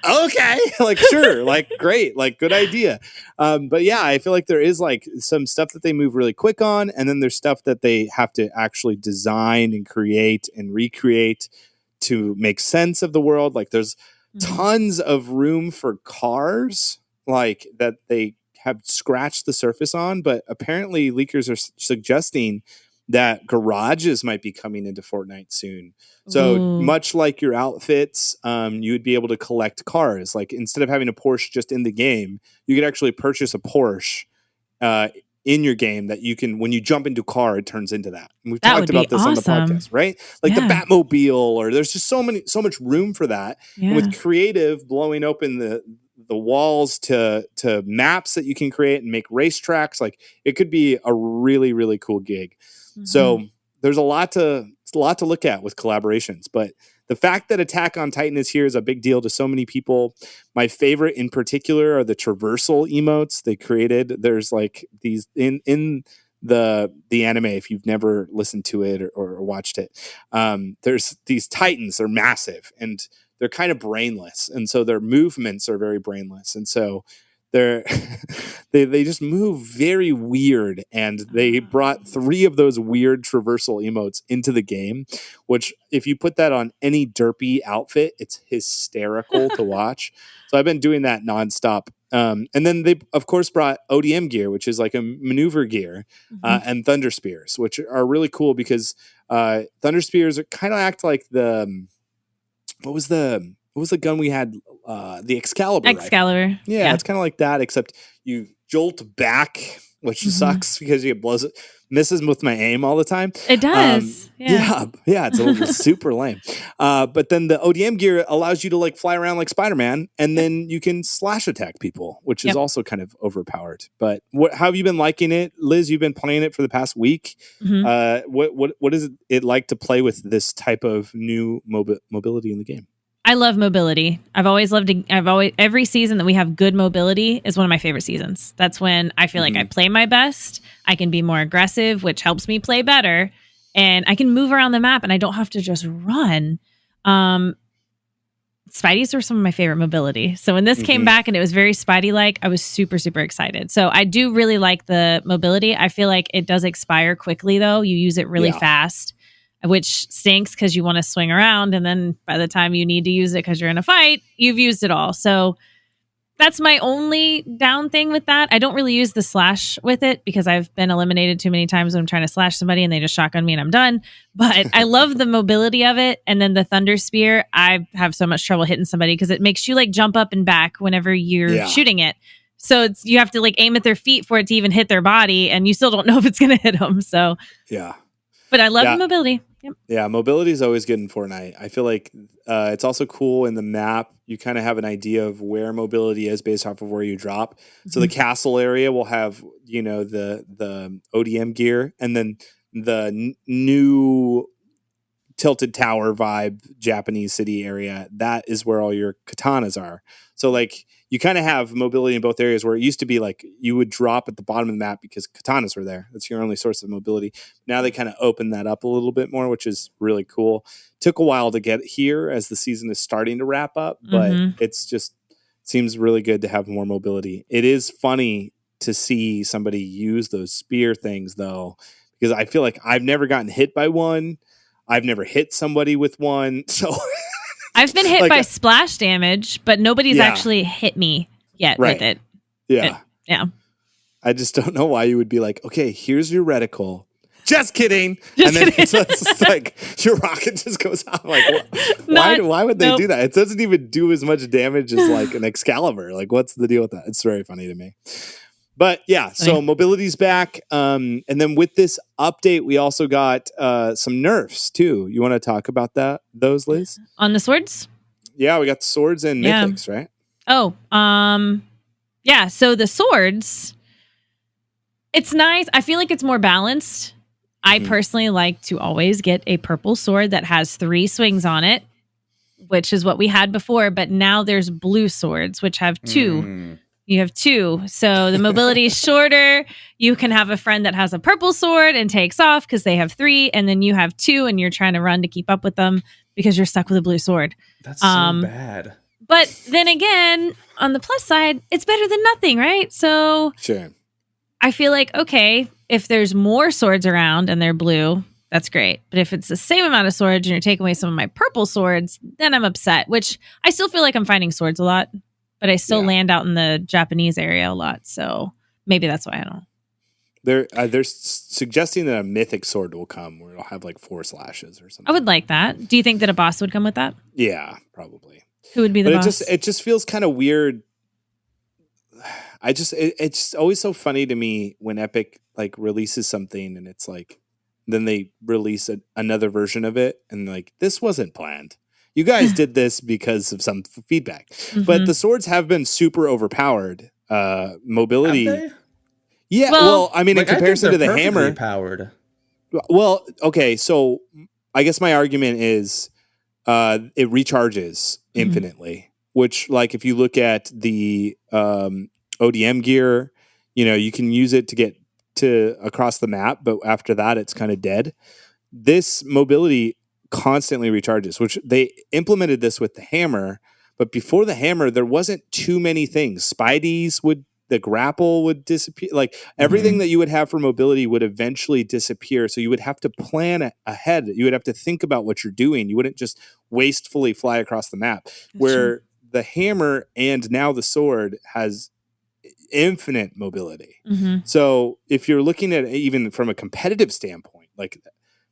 okay, like sure, like great, like good idea. But yeah, I feel like there is like some stuff that they move really quick on, and then there's stuff that they have to actually design and create and recreate to make sense of the world. Like there's tons of room for cars like that they have scratched the surface on, but apparently leakers are suggesting that garages might be coming into Fortnite soon. So much like your outfits, you would be able to collect cars. Like instead of having a Porsche just in the game, you could actually purchase a Porsche in your game that you can, when you jump into a car, it turns into that. And we've talked about this on the podcast, right? Like the Batmobile, or there's just so much room for that. And with creative blowing open walls to maps that you can create and make racetracks. Like it could be a really, really cool gig. So there's a lot to look at with collaborations, but the fact that Attack on Titan is here is a big deal to so many people. My favorite in particular are the traversal emotes they created. There's like these in the anime, if you've never listened to it or watched it, there's these Titans. They're massive and they're kind of brainless, and so their movements are very brainless, and so they just move very weird, and they brought 3 of those weird traversal emotes into the game, which if you put that on any derpy outfit, it's hysterical to watch. So I've been doing that nonstop. And then they of course brought ODM gear, which is like a maneuver gear, and Thunder Spears, which are really cool because Thunder Spears kind of act like what was the gun we had? The Excalibur. Excalibur. Yeah, it's kind of like that, except you jolt back, which sucks because it misses with my aim all the time. It does. Yeah, it's super lame. But then the ODM gear allows you to like fly around like Spider-Man, and then you can slash attack people, which is also kind of overpowered. But how have you been liking it, Liz? You've been playing it for the past week. What is it like to play with this type of new mobility in the game? I love mobility. Every season that we have good mobility is one of my favorite seasons. That's when I feel like I play my best. I can be more aggressive, which helps me play better. And I can move around the map and I don't have to just run. Spideys are some of my favorite mobility. So when this came back and it was very Spidey-like, I was super, super excited. So I do really like the mobility. I feel like it does expire quickly though. You use it really fast, which stinks because you want to swing around. And then by the time you need to use it because you're in a fight, you've used it all. So that's my only down thing with that. I don't really use the slash with it because I've been eliminated too many times when I'm trying to slash somebody and they just shotgun me and I'm done. But I love the mobility of it. And then the Thunder Spear, I have so much trouble hitting somebody because it makes you like jump up and back whenever you're shooting it. So you have to like aim at their feet for it to even hit their body, and you still don't know if it's going to hit them. So but I love the mobility. Yep. Yeah, mobility is always good in Fortnite. I feel like it's also cool in the map. You kind of have an idea of where mobility is based off of where you drop. So the castle area will have, the ODM gear, and then the new tilted tower vibe Japanese city area. That is where all your katanas are. So like you kind of have mobility in both areas where it used to be like you would drop at the bottom of the map because katanas were there. That's your only source of mobility. Now they kind of open that up a little bit more, which is really cool. Took a while to get here as the season is starting to wrap up, but it's just seems really good to have more mobility. It is funny to see somebody use those spear things though, because I feel like I've never gotten hit by one. I've never hit somebody with one. So I've been hit by splash damage, but nobody's actually hit me yet with it. Yeah. Yeah. I just don't know why you would be like, okay, here's your reticle. Just kidding. It's just like your rocket just goes out. Like, why would they do that? It doesn't even do as much damage as like an Excalibur. Like, what's the deal with that? It's very funny to me. But yeah, so mobility's back. And then with this update, we also got some nerfs too. You want to talk about those, Liz? On the swords? Yeah, we got swords and mythics, right? Oh, yeah. So the swords, it's nice. I feel like it's more balanced. I personally like to always get a purple sword that has 3 swings on it, which is what we had before. But now there's blue swords, which have 2. You have 2. So the mobility is shorter. You can have a friend that has a purple sword and takes off because they have 3. And then you have 2 and you're trying to run to keep up with them because you're stuck with a blue sword. That's so bad. But then again, on the plus side, it's better than nothing, right? So sure. I feel like, okay, if there's more swords around and they're blue, that's great. But if it's the same amount of swords and you're taking away some of my purple swords, then I'm upset, which I still feel like I'm finding swords a lot. But I still land out in the Japanese area a lot, so maybe that's why I don't. They're suggesting that a mythic sword will come where it'll have like 4 slashes or something. I would like that. Do you think that a boss would come with that? Yeah, probably. Who would be the boss? It just feels kind of weird. It's always so funny to me when Epic like releases something and it's like, then they release another version of it and like this wasn't planned. You guys did this because of some feedback. But the swords have been super overpowered. Mobility. Have they? Yeah, well, I mean, like, in comparison to the perfectly hammer. Powered. Well, okay, so I guess my argument is it recharges infinitely, which, like, if you look at the ODM gear, you know, you can use it to get to across the map, but after that, it's kind of dead. This mobility constantly recharges, which they implemented this with the hammer, but before the hammer, there wasn't too many things. The grapple would disappear. Like everything that you would have for mobility would eventually disappear. So you would have to plan ahead. You would have to think about what you're doing. You wouldn't just wastefully fly across the map. Where the hammer and now the sword has infinite mobility. So if you're looking at it even from a competitive standpoint, like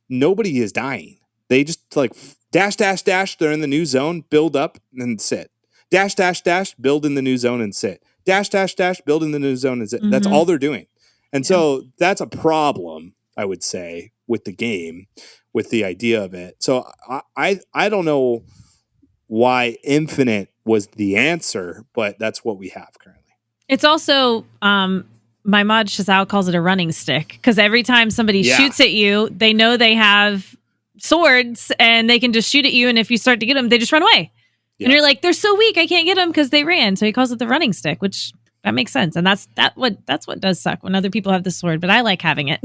nobody is dying. They just like dash, dash, dash. They're in the new zone, build up and sit. Dash, dash, dash, build in the new zone and sit. Dash, dash, dash, build in the new zone and sit. That's all they're doing. And so that's a problem, I would say, with the game, with the idea of it. So I don't know why infinite was the answer, but that's what we have currently. It's also my mod Shazal calls it a running stick because every time somebody shoots at you, they know they have swords and they can just shoot at you. And if you start to get them, they just run away. Yeah. And you're like, they're so weak, I can't get them because they ran. So he calls it the running stick, which that makes sense. And that's what does suck when other people have the sword. But I like having it.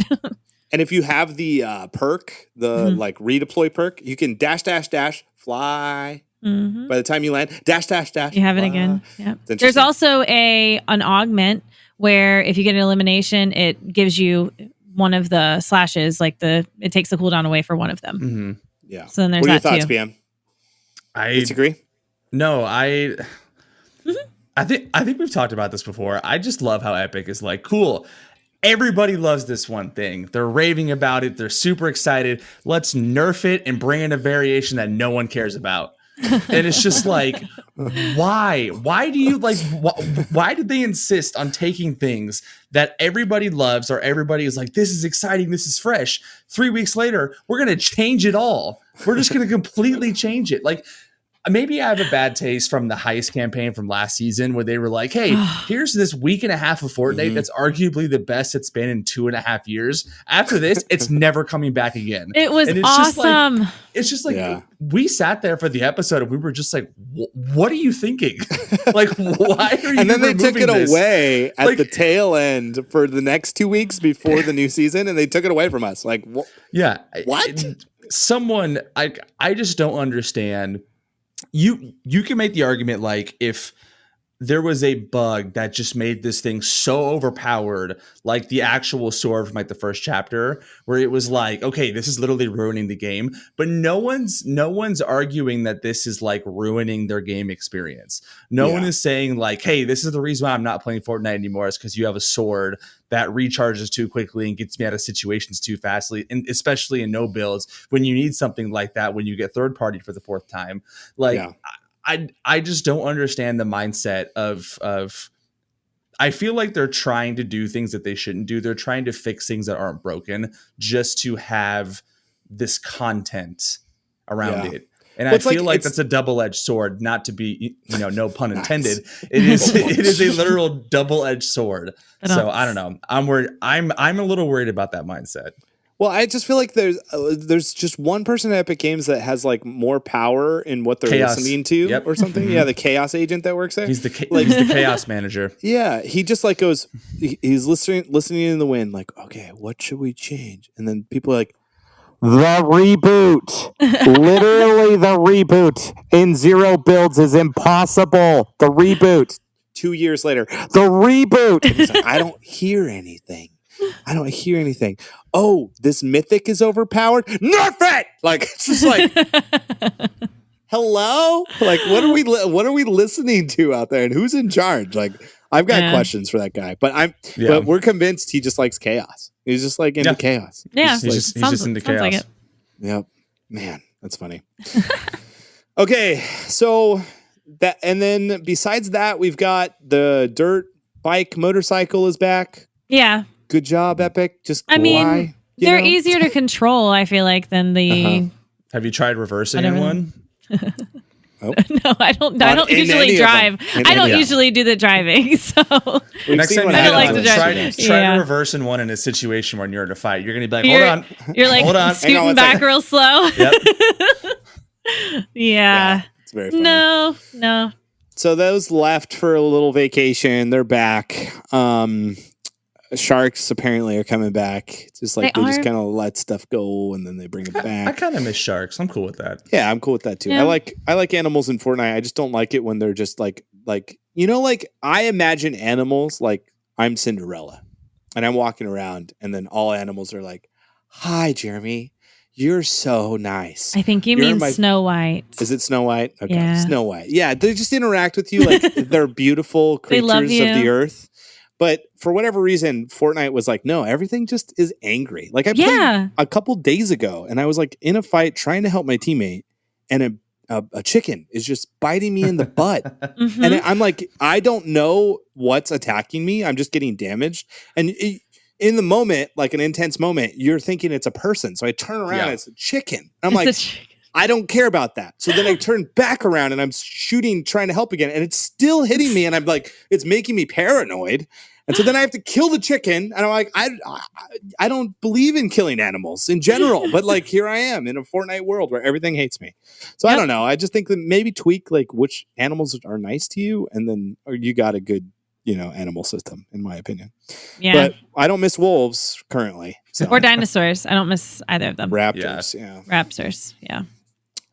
And if you have the perk, the like redeploy perk, you can dash, dash, dash, fly. By the time you land, dash, dash, dash. You have it again. Yeah. There's also an augment where if you get an elimination, it gives you one of the slashes, like it takes the cooldown away for one of them. Yeah. So then there's what are your that thoughts, too. BM? I disagree. No, I think we've talked about this before. I just love how Epic is like, cool. Everybody loves this one thing. They're raving about it. They're super excited. Let's nerf it and bring in a variation that no one cares about. And it's just like, why? Why do you like? Why did they insist on taking things that everybody loves or everybody is like, this is exciting, this is fresh? 3 weeks later, we're gonna change it all. We're just gonna completely change it. Like, maybe I have a bad taste from the heist campaign from last season where they were like, hey, here's this week and a half of Fortnite that's arguably the best it's been in 2.5 years. After this, it's never coming back again. It was awesome. It's just like we sat there for the episode and we were just like, what are you thinking? Like, why are you And then they took it this? away at the tail end for the next 2 weeks before the new season, and they took it away from us. Like, what? Someone, I just don't understand. You can make the argument like if there was a bug that just made this thing so overpowered, like the actual sword from like the first chapter, where it was like, okay, this is literally ruining the game. But no one's arguing that this is like ruining their game experience. No one is saying like, hey, this is the reason why I'm not playing Fortnite anymore, is because you have a sword that recharges too quickly and gets me out of situations too fastly, and especially in no builds when you need something like that when you get third party for the fourth time. Like, I just don't understand the mindset of I feel like they're trying to do things that they shouldn't do. They're trying to fix things that aren't broken just to have this content around it. And I feel like that's a double-edged sword, not to be, no pun intended. It is a literal double-edged sword. So I don't know. I'm worried. I'm a little worried about that mindset. Well, I just feel like there's just one person at Epic Games that has like more power in what they're listening to or something. Yeah, the chaos agent that works there. He's the chaos manager. Yeah, he just like goes. He's listening in the wind. Like, okay, what should we change? And then people are like, the reboot. Literally, the reboot in 0 builds is impossible. The reboot. 2 years later, the reboot. He's like, I don't hear anything. Oh, this mythic is overpowered. Nerf it! Like, it's just like, hello? Like, what are we listening to out there? And who's in charge? Like, I've got questions for that guy, but but we're convinced he just likes chaos. He's just like into chaos. Yeah, he's just into chaos. Like it. Yep, man, that's funny. Okay, so that, and then besides that, we've got the dirt bike motorcycle is back. Yeah. Good job, Epic. Just they're easier to control, I feel like, than the... Have you tried reversing in one? Oh. No, I don't usually drive. I don't usually do the driving. So next time I don't like to try drive. to reverse in one in a situation when you're in a fight. You're going to be like, You're like hold on. scooting back real slow. Yep. Yeah. It's very funny. No. So those left for a little vacation. They're back. Sharks apparently are coming back. It's just like they just kind of let stuff go and then they bring it back. I kind of miss sharks. I'm cool with that. Yeah, I'm cool with that too. Yeah. I like animals in Fortnite. I just don't like it when they're just like I imagine animals like I'm Cinderella and I'm walking around and then all animals are like, "Hi, Jeremy. You're so nice." I think you mean Snow White. Is it Snow White? Okay, yeah. Snow White. Yeah, they just interact with you like they're beautiful creatures of the earth. But for whatever reason, Fortnite was like, no, everything just is angry. Like I played a couple days ago and I was like in a fight trying to help my teammate and a chicken is just biting me in the butt. Mm-hmm. And I'm like, I don't know what's attacking me. I'm just getting damaged. And in the moment, like an intense moment, you're thinking it's a person. So I turn around and it's a chicken. And I'm I don't care about that. So then I turn back around and I'm shooting, trying to help again. And it's still hitting me. And I'm like, it's making me paranoid. And so then I have to kill the chicken. And I'm like, I don't believe in killing animals in general. But like, here I am in a Fortnite world where everything hates me. So I don't know. I just think that maybe tweak like which animals are nice to you. And then or you got a good, animal system, in my opinion. Yeah. But I don't miss wolves currently. So. Or dinosaurs. I don't miss either of them. Raptors. Yeah. Raptors. Yeah.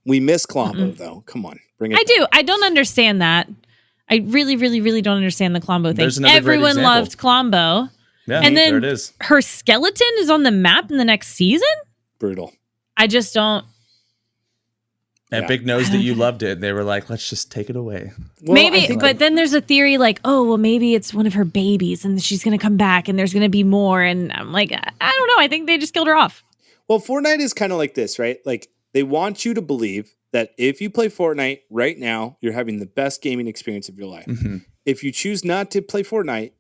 We miss Klombo, though. Come on. Bring it I do. I don't understand that. I really, really, really don't understand the Klombo thing. Everyone loved Klombo. Yeah, and then there it is. Her skeleton is on the map in the next season? Brutal. I just don't. Epic knows that you loved it. They were like, let's just take it away. Well, maybe, but then there's a theory like, oh, well, maybe it's one of her babies and she's going to come back and there's going to be more. And I'm like, I don't know. I think they just killed her off. Well, Fortnite is kind of like this, right? Like they want you to believe that if you play Fortnite right now, you're having the best gaming experience of your life. Mm-hmm. If you choose not to play Fortnite,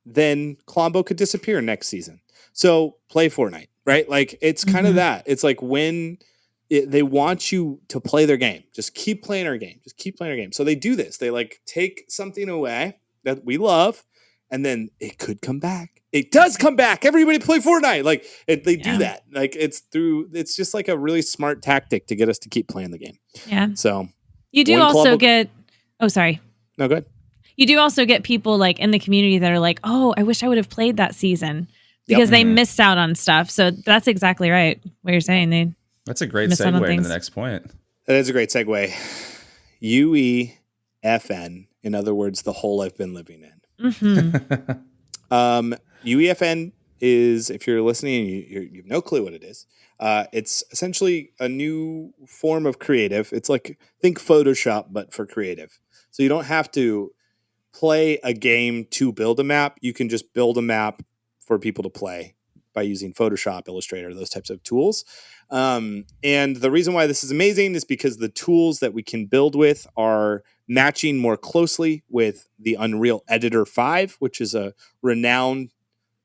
then Klombo could disappear next season. So play Fortnite, right? Like it's kind of that. It's like when they want you to play their game. Just keep playing our game. Just keep playing our game. So they do this. They like take something away that we love, and then it could come back. It does come back. Everybody play Fortnite. Like they do that. Like it's just like a really smart tactic to get us to keep playing the game. Yeah. So you do also get. Oh, sorry. No, go ahead. You do also get people like in the community that are like, oh, I wish I would have played that season because they missed out on stuff. So that's exactly right. What you're saying. That's a great segue into the next point. That is a great segue. UEFN, in other words, the hole I've been living in. Mm-hmm. UEFN is, if you're listening and you have no clue what it is, it's essentially a new form of creative. It's like, think Photoshop, but for creative. So you don't have to play a game to build a map. You can just build a map for people to play by using Photoshop, Illustrator, those types of tools. And the reason why this is amazing is because the tools that we can build with are matching more closely with the Unreal Editor 5, which is a renowned,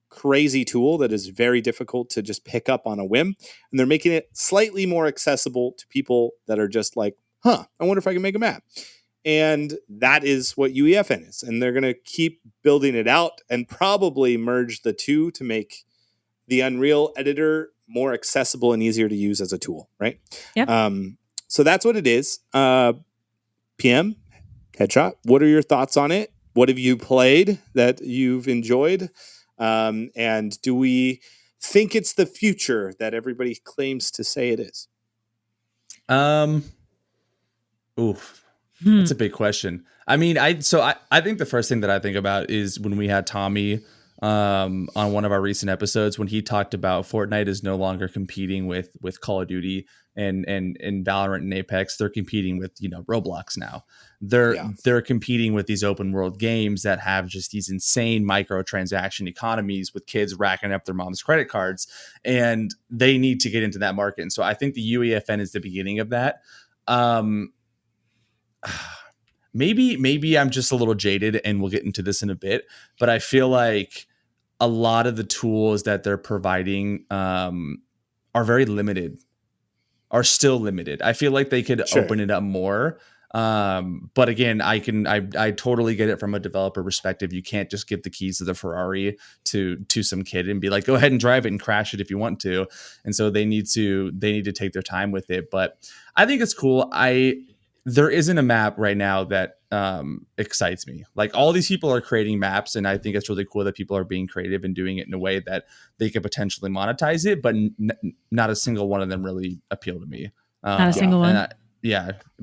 crazy tool that is very difficult to just pick up on a whim. And they're making it slightly more accessible to people that are just like, I wonder if I can make a map. And that is what UEFN is. And they're going to keep building it out and probably merge the two to make the Unreal Editor more accessible and easier to use as a tool, right? Yep. So that's what it is. PM, Headshot, what are your thoughts on it? What have you played that you've enjoyed? And do we think it's the future that everybody claims to say it is? That's a big question. I mean, I think the first thing that I think about is when we had Tommy on one of our recent episodes when he talked about Fortnite is no longer competing with Call of Duty and Valorant and Apex. They're competing with Roblox now. They're competing with these open world games that have just these insane microtransaction economies with kids racking up their mom's credit cards, and they need to get into that market. And so I think the UEFN is the beginning of that. Maybe I'm just a little jaded, and we'll get into this in a bit, but I feel like a lot of the tools that they're providing are very limited. are still limited. I feel like they could open it up more. But again, I totally get it from a developer perspective. You can't just give the keys to the Ferrari to some kid and be like, go ahead and drive it and crash it if you want to. And so they need to take their time with it. But I think it's cool. There isn't a map right now that excites me. Like, all these people are creating maps, and I think it's really cool that people are being creative and doing it in a way that they could potentially monetize it, but not a single one of them really appeal to me. Not a single one.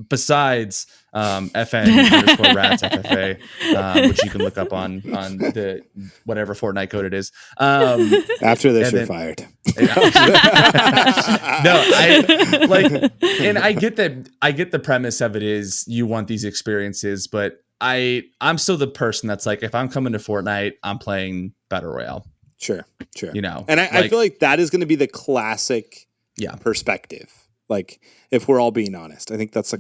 Besides FN_rats FFA, which you can look up on the whatever Fortnite code it is. After this, you're fired. No, I get that. I get the premise of it is you want these experiences, but I'm still the person that's like, if I'm coming to Fortnite, I'm playing Battle Royale. Sure. You know, and I feel like that is going to be the classic perspective. Like, if we're all being honest, I think that's the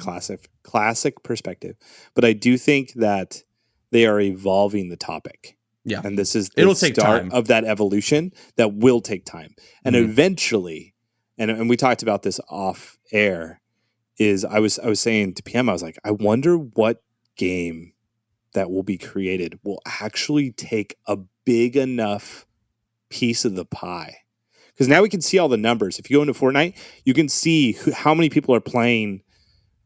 classic perspective. But I do think that they are evolving the topic. Yeah. And this is the start of that evolution that will take time. And eventually, and we talked about this off air, is I was saying to PM, I was like, I wonder what game that will be created will actually take a big enough piece of the pie. Because now we can see all the numbers. If you go into Fortnite, you can see how many people are playing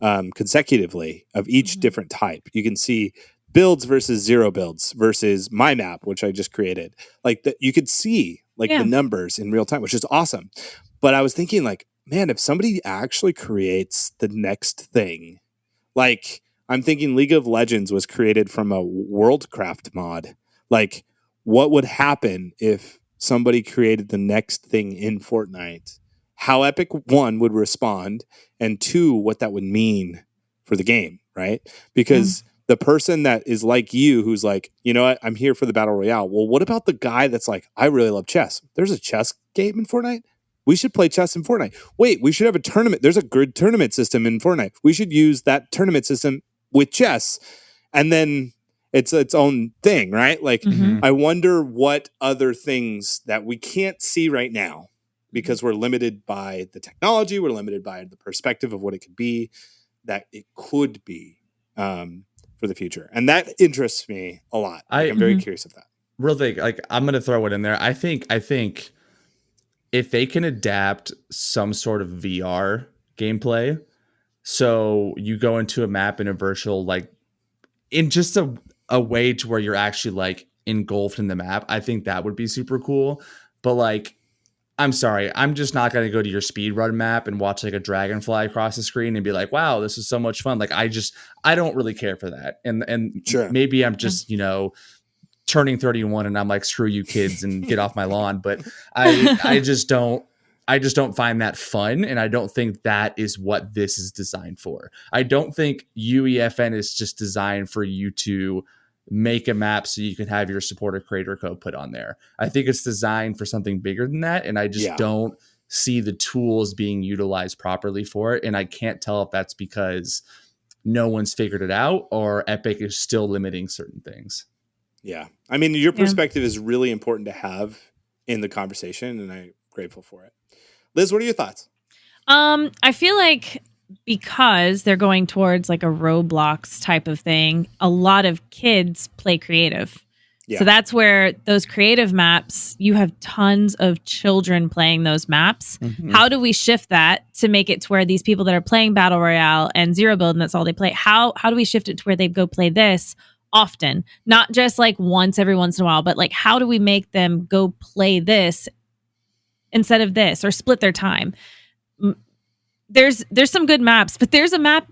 consecutively of each different type. You can see builds versus zero builds versus my map, which I just created. Like, you could see the numbers in real time, which is awesome. But I was thinking, like, man, if somebody actually creates the next thing, like, I'm thinking League of Legends was created from a Worldcraft mod. Like, what would happen if somebody created the next thing in Fortnite? How Epic, one, would respond, and two, what that would mean for the game, right? Because the person that is like you, who's like, you know what, I'm here for the Battle Royale. Well, what about the guy that's like, I really love chess. There's a chess game in Fortnite. We should play chess in Fortnite. Wait, we should have a tournament. There's a good tournament system in Fortnite. We should use that tournament system with chess. And then it's its own thing, right? Like, I wonder what other things that we can't see right now, because we're limited by the technology, we're limited by the perspective of what it could be, that it could be for the future. And that interests me a lot. I'm very curious of that. Real thing, like, I'm going to throw it in there. I think if they can adapt some sort of VR gameplay, so you go into a map in a virtual, like, in just a way to where you're actually like engulfed in the map, I think that would be super cool. But like, I'm sorry, I'm just not going to go to your speedrun map and watch like a dragon fly across the screen and be like, wow, this is so much fun. Like, I don't really care for that. And maybe I'm just, turning 31 and I'm like, screw you kids and get off my lawn. But I just don't find that fun. And I don't think that is what this is designed for. I don't think UEFN is just designed for you to make a map so you can have your supporter creator code put on there. I think it's designed for something bigger than that. And I just don't see the tools being utilized properly for it. And I can't tell if that's because no one's figured it out or Epic is still limiting certain things. Yeah. I mean, your perspective is really important to have in the conversation, and I'm grateful for it. Liz, what are your thoughts? I feel like because they're going towards like a Roblox type of thing, a lot of kids play creative. Yeah. So that's where those creative maps, you have tons of children playing those maps. How do we shift that to make it to where these people that are playing Battle Royale and Zero Build, and that's all they play, how do we shift it to where they go play this often? Not just like once every once in a while, but like, how do we make them go play this instead of this, or split their time? There's some good maps, but there's a map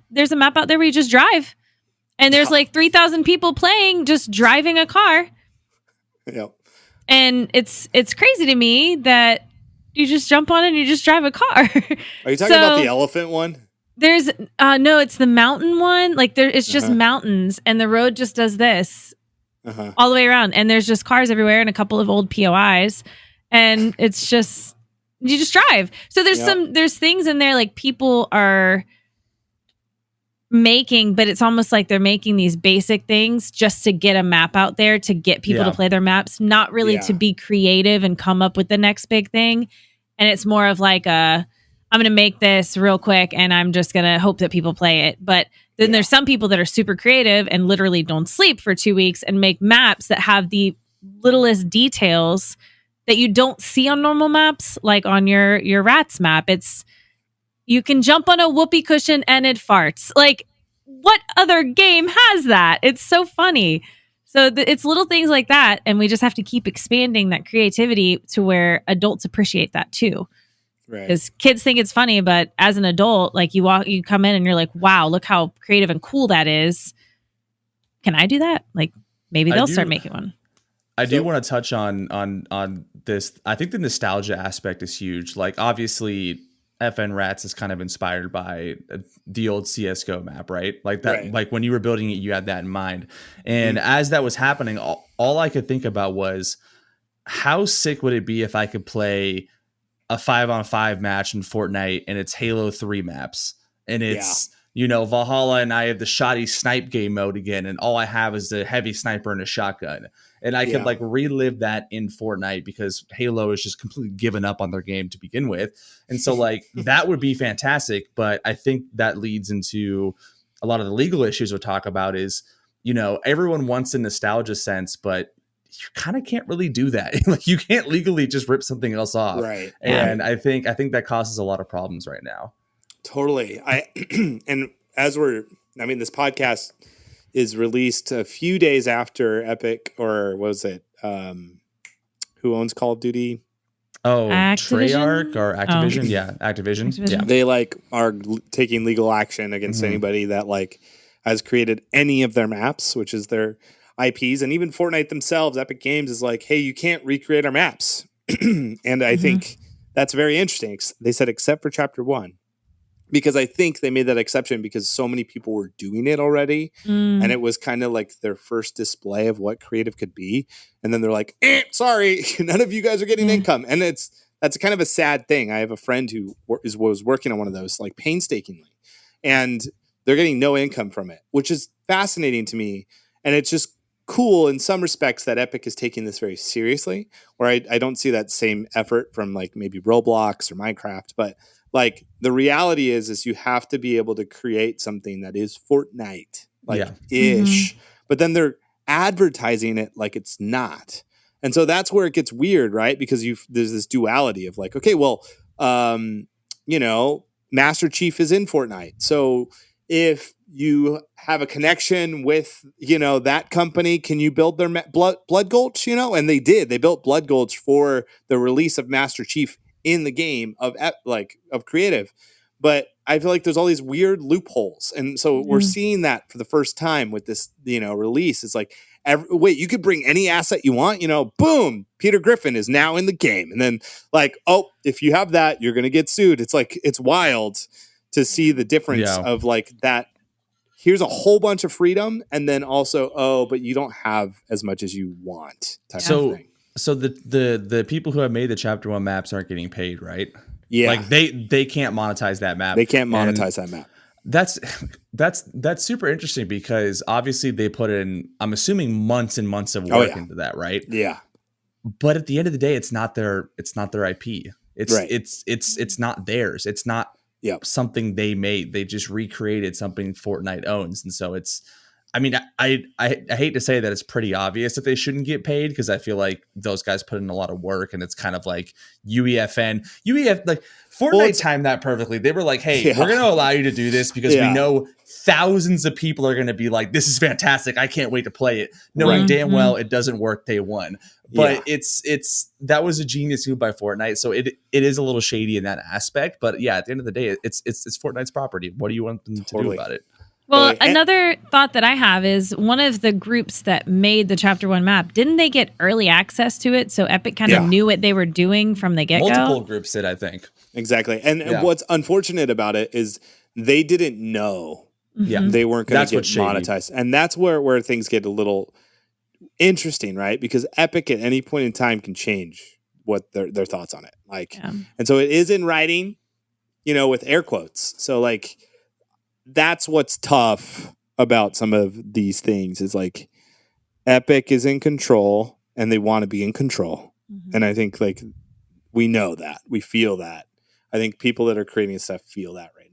out there where you just drive, and there's like 3,000 people playing, just driving a car. Yep. And it's crazy to me that you just jump on it and you just drive a car. Are you talking about the elephant one? There's no, it's the mountain one. Like it's just mountains, and the road just does this all the way around, and there's just cars everywhere and a couple of old POIs, and it's just, you just drive. So there's things in there like people are making, but it's almost like they're making these basic things just to get a map out there, to get people to play their maps, not really to be creative and come up with the next big thing. And it's more of like I'm going to make this real quick and I'm just going to hope that people play it. But then there's some people that are super creative and literally don't sleep for 2 weeks and make maps that have the littlest details that you don't see on normal maps, like on your rats map. It's you can jump on a whoopee cushion and it farts. Like, what other game has that? It's so funny. So it's little things like that, and we just have to keep expanding that creativity to where adults appreciate that too. Right. Because kids think it's funny, but as an adult, like you come in and you're like, wow, look how creative and cool that is. Can I do that? Like, maybe they'll start making one. I do want to touch on this. I think the nostalgia aspect is huge. Like, obviously, FN Rats is kind of inspired by the old CSGO map, right? Like that, right. Like when you were building it, you had that in mind. And as that was happening, all I could think about was how sick would it be if I could play a 5-on-5 match in Fortnite and it's Halo 3 maps and it's, Valhalla and I have the shoddy snipe game mode again. And all I have is the heavy sniper and a shotgun. And I could like relive that in Fortnite because Halo is just completely given up on their game to begin with. And so like that would be fantastic. But I think that leads into a lot of the legal issues we'll talk about is, everyone wants a nostalgia sense, but you kind of can't really do that. Like you can't legally just rip something else off. Right. And I think that causes a lot of problems right now. Totally. And this podcast is released a few days after Epic, or was it who owns Call of Duty? Oh, Activision? Treyarch or Activision? Oh. Yeah, Activision. Yeah. They are taking legal action against anybody that has created any of their maps, which is their IPs, and even Fortnite themselves. Epic Games is like, hey, you can't recreate our maps, and I think that's very interesting. They said except for Chapter 1. Because I think they made that exception because so many people were doing it already. And it was kind of like their first display of what creative could be. And then they're like, sorry, none of you guys are getting income. And that's kind of a sad thing. I have a friend who was working on one of those like painstakingly. And they're getting no income from it, which is fascinating to me. And it's just cool in some respects that Epic is taking this very seriously, where I don't see that same effort from like maybe Roblox or Minecraft, but like the reality is you have to be able to create something that is Fortnite ish, but then they're advertising it like it's not. And so that's where it gets weird, right? Because there's this duality of like, okay, well, Master Chief is in Fortnite. So if you have a connection with, that company, can you build their Blood Gulch, And they did. They built Blood Gulch for the release of Master Chief in the game of creative. But I feel like there's all these weird loopholes. And so we're seeing that for the first time with this, release. It's like, you could bring any asset you want, boom, Peter Griffin is now in the game. And then like, oh, if you have that, you're going to get sued. It's like, it's wild to see the difference of like that. Here's a whole bunch of freedom. And then also, but you don't have as much as you want type of thing. So the people who have made the Chapter 1 maps aren't getting paid, right? Yeah. Like they can't monetize that map. They can't monetize that map. That's super interesting because obviously they put in, I'm assuming, months and months of work into that, right? Yeah. But at the end of the day, it's not their IP. It's not theirs. It's not something they made. They just recreated something Fortnite owns. And so I hate to say that it's pretty obvious that they shouldn't get paid because I feel like those guys put in a lot of work and it's kind of like UEFN. Like Fortnite timed that perfectly. They were like, hey, we're going to allow you to do this because we know thousands of people are going to be like, this is fantastic. I can't wait to play it. Knowing damn well it doesn't work day one. But that was a genius move by Fortnite. So it is a little shady in that aspect. But yeah, at the end of the day, it's Fortnite's property. What do you want them to do about it? Well, another thought that I have is one of the groups that made the Chapter 1 map, didn't they get early access to it? So Epic kind of knew what they were doing from the get-go? Multiple groups did, I think. Exactly. And what's unfortunate about it is they didn't know they weren't going to get monetized. And that's where things get a little interesting, right? Because Epic at any point in time can change what their thoughts on it. And so it is in writing, with air quotes. So like, that's what's tough about some of these things is like Epic is in control and they want to be in control. And I think like we know that, we feel that. I think people that are creating stuff feel that right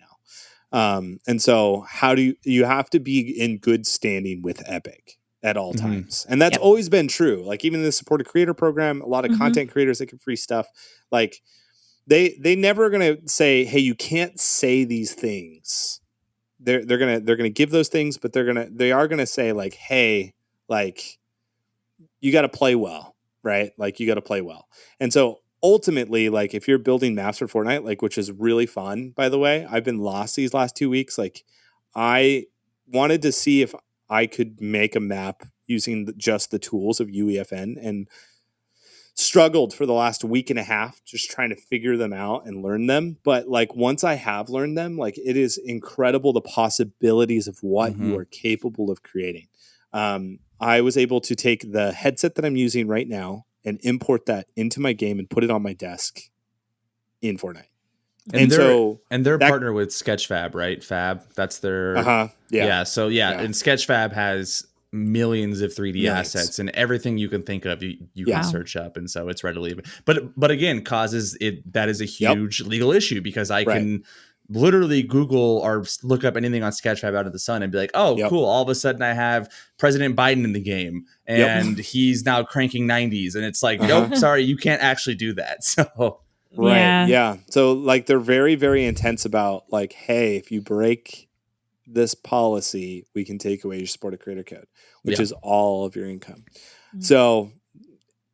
now. And so how do you have to be in good standing with Epic at all times. And that's always been true. Like even in the supported creator program, a lot of content creators that get free stuff, like they never going to say, hey, you can't say these things. They're gonna give those things, but they are gonna say like, hey, like you got to play well, right? Like you got to play well. And so ultimately, like if you're building maps for Fortnite, like which is really fun, by the way, I've been lost these last 2 weeks. Like I wanted to see if I could make a map using just the tools of UEFN and struggled for the last week and a half just trying to figure them out and learn them. But like once I have learned them, like it is incredible the possibilities of what you are capable of creating. I was able to take the headset that I'm using right now and import that into my game and put it on my desk in Fortnite. And they're partner with Sketchfab, right? Fab, that's their and Sketchfab has millions of 3D assets and everything you can think of you can search up, and so it's readily but again causes it that is a huge legal issue because I can literally Google or look up anything on Sketchfab out of the sun and be like, oh cool, all of a sudden I have President Biden in the game and he's now cranking 90s, and it's like nope, sorry, you can't actually do that. So so like they're very, very intense about like, hey, if you break this policy, we can take away your supported creator code, which is all of your income. So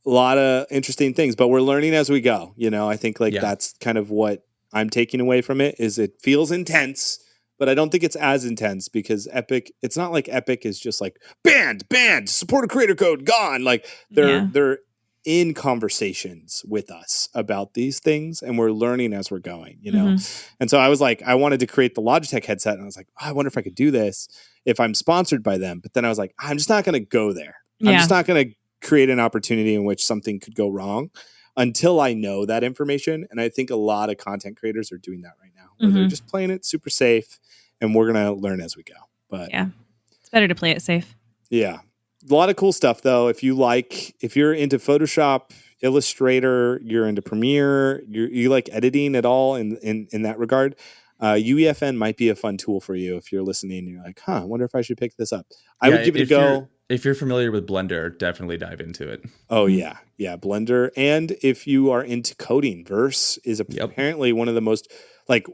a lot of interesting things, but we're learning as we go. You know, I think like that's kind of what I'm taking away from it is it feels intense, but I don't think it's as intense because Epic, it's not like Epic is just like banned, supported creator code gone. Like they're in conversations with us about these things and we're learning as we're going, you know? And so I was like, I wanted to create the Logitech headset and I was like, oh, I wonder if I could do this if I'm sponsored by them. But then I was like, I'm just not going to go there. I'm just not going to create an opportunity in which something could go wrong until I know that information. And I think a lot of content creators are doing that right now where they're just playing it super safe and we're going to learn as we go. But it's better to play it safe. Yeah. A lot of cool stuff, though. If you're into Photoshop, Illustrator, you're into Premiere, you like editing at all in that regard, UEFN might be a fun tool for you if you're listening and you're like, I wonder if I should pick this up. I would give it a go. If you're familiar with Blender, definitely dive into it. Oh, yeah. Yeah, Blender. And if you are into coding, Verse is apparently one of the most, like,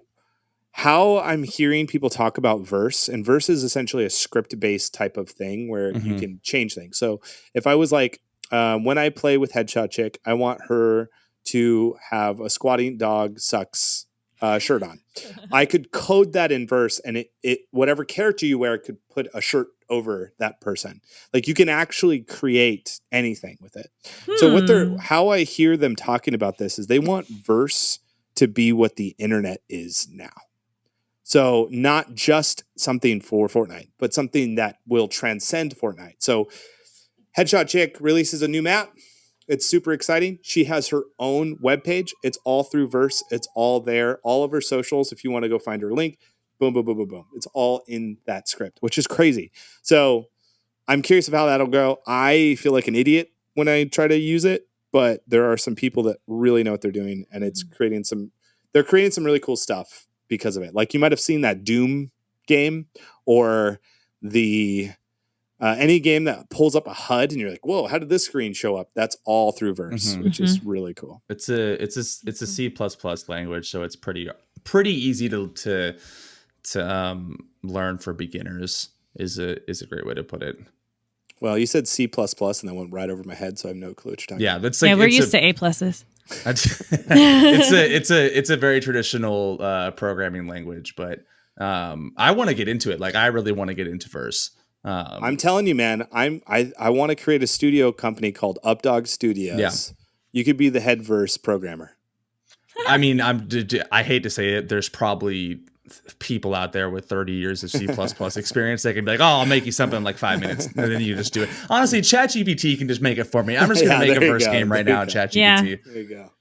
how I'm hearing people talk about Verse, and Verse is essentially a script-based type of thing where you can change things. So if I was like, when I play with HeadShotChick, I want her to have a Squatingdog sucks shirt on. I could code that in Verse, and it whatever character you wear could put a shirt over that person. Like you can actually create anything with it. So how I hear them talking about this is they want Verse to be what the internet is now. So not just something for Fortnite, but something that will transcend Fortnite. So HeadShotChick releases a new map. It's super exciting. She has her own webpage. It's all through Verse. It's all there. All of her socials, if you want to go find her link, boom, boom, boom, boom, boom. It's all in that script, which is crazy. So I'm curious of how that'll go. I feel like an idiot when I try to use it, but there are some people that really know what they're doing, and it's creating some really cool stuff because of it. Like you might have seen that Doom game or the any game that pulls up a HUD and you're like, whoa, how did this screen show up? That's all through Verse, which is really cool. It's a C++ language, so it's pretty easy to learn for beginners is a great way to put it. Well, you said C++ and that went right over my head, so I have no clue what you're talking about. That's like, we're used to A pluses. it's a very traditional programming language, but I want to get into it. Like I really want to get into Verse. I'm telling you, man, I want to create a studio company called Updog Studios. Yeah. You could be the head Verse programmer. I mean, I hate to say it. There's probably people out there with 30 years of C++ experience that can be like, oh, I'll make you something in like 5 minutes. And then you just do it. Honestly, ChatGPT can just make it for me. I'm just going to make a Verse game right now, ChatGPT. Yeah. There you go.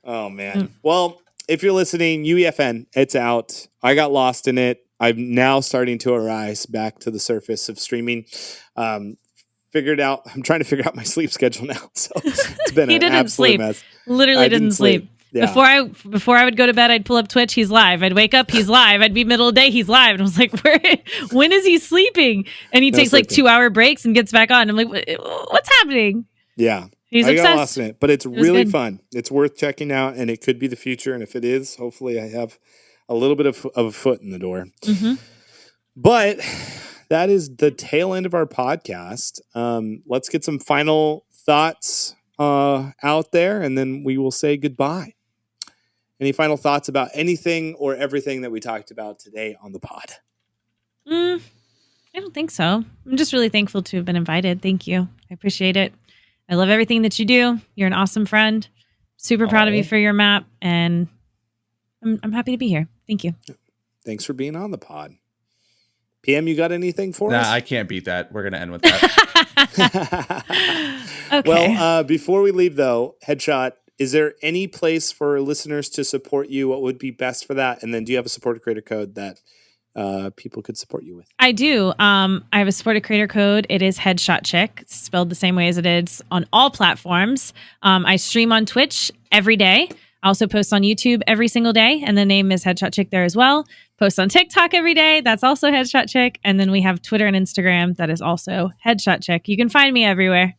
Oh, man. Well, if you're listening, UEFN, it's out. I got lost in it. I'm now starting to arise back to the surface of streaming. I'm trying to figure out my sleep schedule now. So it's been an absolute mess. Literally didn't sleep. Before I would go to bed, I'd pull up Twitch. He's live. I'd wake up. He's live. I'd be middle of the day. He's live. And I was like, when is he sleeping? And he takes like 2-hour breaks and gets back on. I'm like, what's happening? Yeah. He's I got obsessed. lost in it, but it's really fun. It's worth checking out, and it could be the future. And if it is, hopefully I have a little bit of a foot in the door. Mm-hmm. But that is the tail end of our podcast. Let's get some final thoughts out there, and then we will say goodbye. Any final thoughts about anything or everything that we talked about today on the pod? I don't think so. I'm just really thankful to have been invited. Thank you. I appreciate it. I love everything that you do. You're an awesome friend. Super proud of you for your map, and I'm happy to be here. Thank you. Thanks for being on the pod. PM, you got anything for us? Nah, I can't beat that. We're going to end with that. Okay. Well, before we leave, though, Headshot, is there any place for listeners to support you? What would be best for that? And then do you have a supported creator code that people could support you with? I do. I have a supported creator code. It is HeadShotChick. It's spelled the same way as it is on all platforms. I stream on Twitch every day. I also post on YouTube every single day, and the name is HeadShotChick there as well. Post on TikTok every day. That's also HeadShotChick. And then we have Twitter and Instagram. That is also HeadShotChick. You can find me everywhere.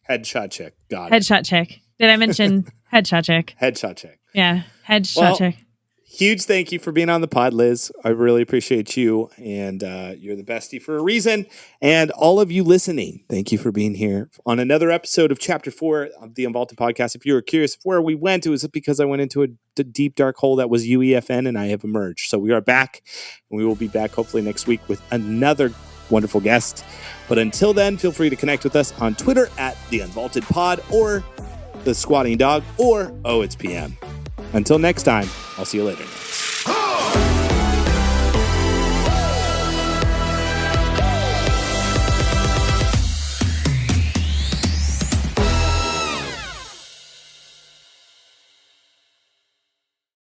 HeadShotChick. Got it. HeadShotChick. Did I mention HeadShotChick? HeadShotChick. Yeah, HeadShotChick. Huge thank you for being on the pod, Liz. I really appreciate you, and you're the bestie for a reason. And all of you listening, thank you for being here on another episode of Chapter 4 of the Unvaulted Podcast. If you were curious of where we went, it was because I went into a deep, dark hole that was UEFN, and I have emerged. So we are back, and we will be back hopefully next week with another wonderful guest. But until then, feel free to connect with us on Twitter at The Unvaulted Pod or The Squatingdog or Oh It's PM. Until next time, I'll see you later.